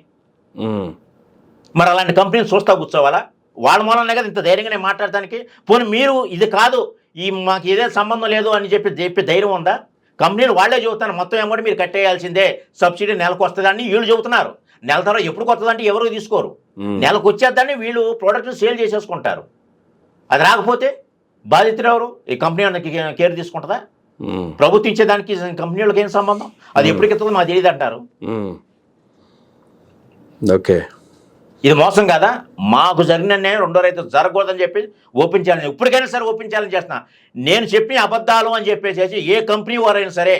మరి అలాంటి కంపెనీలు చూస్తా కూర్చోవాలా? వాళ్ళ మూలనే కదా ఇంత ధైర్యంగానే మాట్లాడటానికి. పోనీ మీరు ఇది కాదు, మాకు ఇదే సంబంధం లేదు అని చెప్పి ధైర్యం ఉందా? కంపెనీలు వాళ్ళే చెబుతారు మొత్తం అమౌంట్ మీరు కట్టేయాల్సిందే, సబ్సిడీ నెలకు వస్తుందని వీళ్ళు చెబుతున్నారు. నెల తర్వాత ఎప్పుడు కొత్తదంటే ఎవరు తీసుకోరు, నెలకు వచ్చేద్దని వీళ్ళు ప్రోడక్ట్ సేల్ చేసేసుకుంటారు. అది రాకపోతే బాధితులు ఎవరు? ఈ కంపెనీ కేర్ తీసుకుంటుందా? ప్రభుత్వం ఇచ్చేదానికి కంపెనీ వాళ్ళకి ఏం సంబంధం? అది ఎప్పటికెత్తుందో మాకు తెలియదు అంటారు. ఓకే, ఇది మోసం కాదా? మాకు జరిగిన రెండో రైతు జరగకూడదని చెప్పి ఓపెన్ ఛాలెంజ్, ఇప్పటికైనా సరే ఓపెన్ ఛాలెంజ్ చేస్తున్నా. నేను చెప్పిన అబద్ధాలు అని చెప్పేసి ఏ కంపెనీ వారైనా సరే,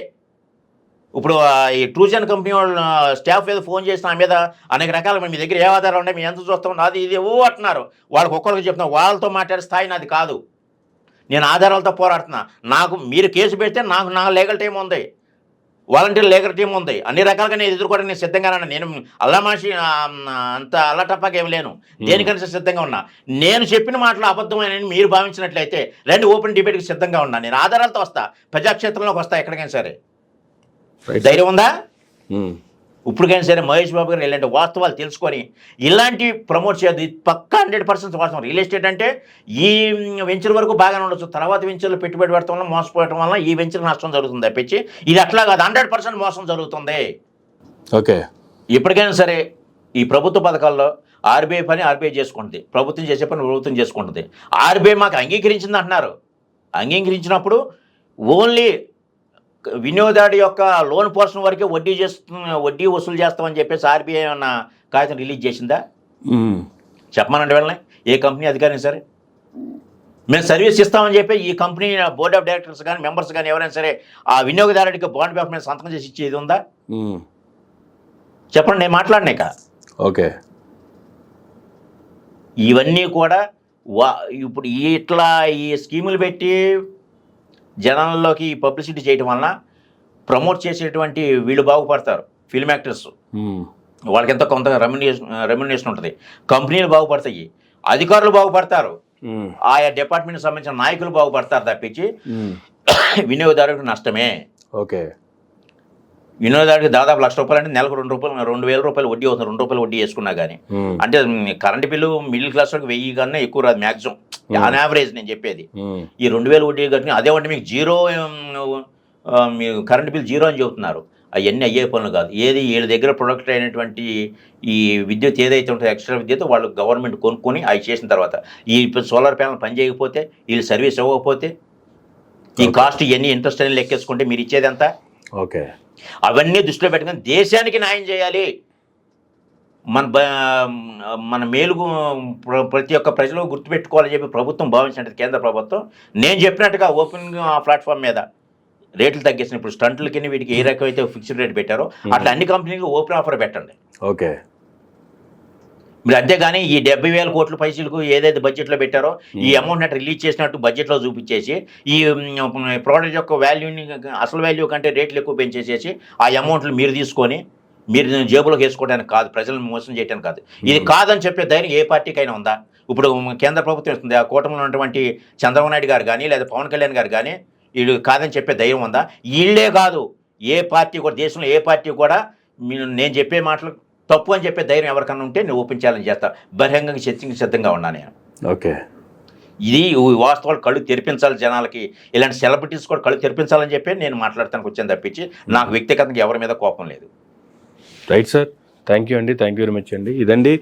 ఇప్పుడు ఈ ట్రూజన్ కంపెనీ వాళ్ళు స్టాఫ్ ఏదో ఫోన్ చేసి నా మీద అనేక రకాల మీ దగ్గర ఏ ఆధారాలు ఉన్నాయి, మేము ఎంత చూస్తాం, నాది ఇది అంటున్నారు. వాళ్ళకి ఒక్కరికి చెప్తున్నా, వాళ్ళతో మాట్లాడే స్థాయి నాది కాదు. నేను ఆధారాలతో పోరాడుతున్నా. నాకు మీరు కేసు పెడితే నాకు లీగల్ టైం ఉంది, వాలంటీర్ లీగల్ టీం ఉంది, అన్ని రకాలుగా నేను ఎదుర్కోవడానికి నేను సిద్ధంగా ఉన్నా. నేను అల్లమాషి అంత అల్లటప్పగా ఏమి లేను, దేనికైనా సిద్ధంగా ఉన్నా. నేను చెప్పిన మాటలు అబద్ధమైన మీరు భావించినట్లయితే రండి, ఓపెన్ డిబేట్కి సిద్ధంగా ఉన్నా. నేను ఆధారాలతో వస్తా, ప్రజాక్షేత్రంలోకి వస్తా, ఎక్కడికైనా సరే. ధైర్యం ఉందా? ఇప్పటికైనా సరే మహేష్ బాబు గారు ఇలాంటి వాస్తవాలు తెలుసుకొని ఇలాంటి ప్రమోట్ చేయదు. పక్కా 100% వాస్తవం. రియల్ ఎస్టేట్ అంటే ఈ వెంచర్ వరకు బాగానే ఉండొచ్చు, తర్వాత వెంచర్లో పెట్టుబడి పెడతాం వల్ల మోసపోవడం వల్ల ఈ వెంచర్ నష్టం జరుగుతుంది తప్పించి ఇది అట్లా కాదు, 100% మోసం జరుగుతుంది. ఓకే, ఇప్పటికైనా సరే ఈ ప్రభుత్వ పథకాల్లో ఆర్బీఐ పని ఆర్బీఐ చేసుకుంటుంది, ప్రభుత్వం చేసే పని ప్రభుత్వం చేసుకుంటుంది. ఆర్బీఐ మాకు అంగీకరించింది అంటున్నారు. అంగీకరించినప్పుడు ఓన్లీ వినియోగదారుడి యొక్క లోన్ పోర్షన్ వరకే వడ్డీ వసూలు చేస్తామని చెప్పేసి ఆర్బీఐ అన్న కాగితం రిలీజ్ చేసిందా? చెప్పమనండి వెళ్ళని ఏ కంపెనీ అధికారిని సరే. మేము సర్వీస్ ఇస్తామని చెప్పి ఈ కంపెనీ బోర్డ్ ఆఫ్ డైరెక్టర్స్ కానీ మెంబర్స్ కానీ ఎవరైనా సరే ఆ వినియోగదారుడికి బాండ్ పేపర్ మీద సంతకం చేసి ఇచ్చేది ఉందా? చెప్పండి, నేను మాట్లాడినాక. ఓకే, ఇవన్నీ కూడా ఇప్పుడు ఇట్లా ఈ స్కీములు పెట్టి జనాల్లోకి పబ్లిసిటీ చేయడం వలన ప్రమోట్ చేసేటువంటి వీళ్ళు బాగుపడతారు, ఫిల్మ్ యాక్టర్స్, వాళ్ళకి ఎంతో కొంత రెమ్యునరేషన్ ఉంటుంది, కంపెనీలు బాగుపడతాయి, అధికారులు బాగుపడతారు, ఆయా డిపార్ట్మెంట్కి సంబంధించిన నాయకులు బాగుపడతారు తప్పించి వినియోగదారుడికి నష్టమే. ఓకే, వినియోగదారుడికి దాదాపు ₹1,00,000 అంటే నెలకు ₹2,000 వడ్డీ అవుతుంది, ₹2 వడ్డీ వేసుకున్నా కానీ. అంటే కరెంటు బిల్లు మిడిల్ క్లాస్ వాళ్ళకి 1000 కన్నా ఎక్కువ రాదు మ్యాక్సిమం, ఆన్ యావరేజ్ నేను చెప్పేది. ఈ 2,000 వడ్డీ కట్టిన అదే అంటే మీకు జీరో, మీ కరెంటు బిల్ జీరో అని చెబుతున్నారు. అవన్నీ అయ్యే పనులు కాదు. ఏది వీళ్ళ దగ్గర ప్రొడక్ట్ అయినటువంటి ఈ విద్యుత్ ఏదైతే ఉంటుందో ఎక్స్ట్రా విద్యుత్ వాళ్ళు గవర్నమెంట్ కొనుక్కొని అవి చేసిన తర్వాత ఈ సోలార్ ప్యానల్ పనిచేయకపోతే, వీళ్ళు సర్వీస్ ఇవ్వకపోతే, ఈ కాస్ట్ ఇవన్నీ ఇంట్రెస్ట్ అని లెక్కేసుకుంటే మీరు ఇచ్చేది ఎంత? ఓకే, అవన్నీ దృష్టిలో పెట్టుకుని దేశానికి న్యాయం చేయాలి. మన మేలుగు ప్రతి ఒక్క ప్రజలు గుర్తుపెట్టుకోవాలని చెప్పి ప్రభుత్వం భావించినట్టు కేంద్ర ప్రభుత్వం నేను చెప్పినట్టుగా ఓపెన్ ప్లాట్ఫామ్ మీద రేట్లు తగ్గించిన ఇప్పుడు స్టంట్లకి వీటికి ఏ రకమైతే ఫిక్స్డ్ రేట్ పెట్టారో అట్లా అన్ని కంపెనీలకు ఓపెన్ ఆఫర్ పెట్టండి. ఓకే, మీరు అంతేగాని ఈ 70,000 కోట్ల పైసలకు ఏదైతే బడ్జెట్లో పెట్టారో ఈ అమౌంట్ రిలీజ్ చేసినట్టు బడ్జెట్లో చూపించేసి ఈ ప్రోడక్ట్ యొక్క వాల్యూని అసలు వాల్యూ కంటే రేట్లు ఎక్కువ పెంచేసేసి ఆ అమౌంట్లు మీరు తీసుకొని మీరు జేబులోకి వేసుకోవడానికి కాదు, ప్రజలను మోసం చేయడానికి కాదు. ఇది కాదని చెప్పే ధైర్యం ఏ పార్టీకైనా ఉందా? ఇప్పుడు కేంద్ర ప్రభుత్వం ఇస్తుంది, ఆ కూటమిలో ఉన్నటువంటి చంద్రబాబు నాయుడు గారు కానీ లేదా పవన్ కళ్యాణ్ గారు కానీ వీళ్ళు కాదని చెప్పే ధైర్యం ఉందా? వీళ్ళే కాదు, ఏ పార్టీ కూడా, దేశంలో ఏ పార్టీ కూడా నేను చెప్పే మాటలు తప్పు అని చెప్పే ధైర్యం ఎవరికన్నా ఉంటే నేను ఒప్పించాలని చేస్తా. బహిరంగంగా చర్చకి సిద్ధంగా ఉన్నా నేను. ఓకే, ఇది వాస్తవాలు కళ్ళు తెరిపించాలి జనాలకి, ఇలాంటి సెలబ్రిటీస్ కూడా కళ్ళు తెరిపించాలని చెప్పి నేను మాట్లాడటానికి వచ్చాను తప్పించి నాకు వ్యక్తిగతంగా ఎవరి మీద కోపం లేదు. రైట్ సార్, థ్యాంక్ యూ అండి, థ్యాంక్ యూ వెరీ మచ్ అండి. ఇదండి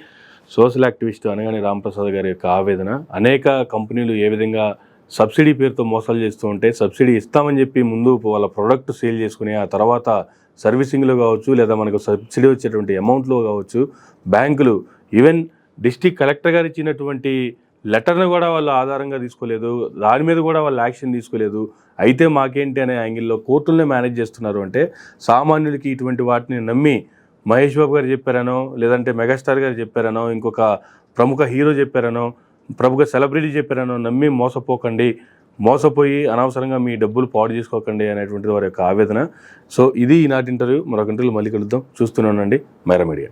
సోషల్ యాక్టివిస్ట్ అనగానే రాంప్రసాద్ గారి యొక్క ఆవేదన. అనేక కంపెనీలు ఏ విధంగా సబ్సిడీ పేరుతో మోసాలు చేస్తూ ఉంటే, సబ్సిడీ ఇస్తామని చెప్పి ముందు వాళ్ళ ప్రోడక్ట్ సేల్ చేసుకుని ఆ తర్వాత సర్వీసింగ్లో కావచ్చు లేదా మనకు సబ్సిడీ వచ్చేటువంటి అమౌంట్లో కావచ్చు, బ్యాంకులు ఈవెన్ డిస్ట్రిక్ట్ కలెక్టర్ గారు ఇచ్చినటువంటి లెటర్ను కూడా వాళ్ళు ఆధారంగా తీసుకోలేదు, దాని మీద కూడా వాళ్ళు యాక్షన్ తీసుకోలేదు. అయితే మాకేంటి అనే యాంగిల్లో కోర్టులనే మేనేజ్ చేస్తున్నారు. అంటే సామాన్యుడికి ఇటువంటి వాటిని నమ్మి మహేష్ బాబు గారు చెప్పారనో, లేదంటే మెగాస్టార్ గారు చెప్పారనో, ఇంకొక ప్రముఖ హీరో చెప్పారనో, ప్రముఖ సెలబ్రిటీ చెప్పారనో నమ్మి మోసపోకండి, మోసపోయి అనవసరంగా మీ డబ్బులు పాడు చేసుకోకండి అనేటువంటిది వారి యొక్క ఆవేదన. సో ఇది ఈనాటి ఇంటర్వ్యూ. మరొక ఇంటర్వ్యూ మళ్ళీ కలుద్దాం. చూస్తూనే ఉండండి మైరా మీడియా.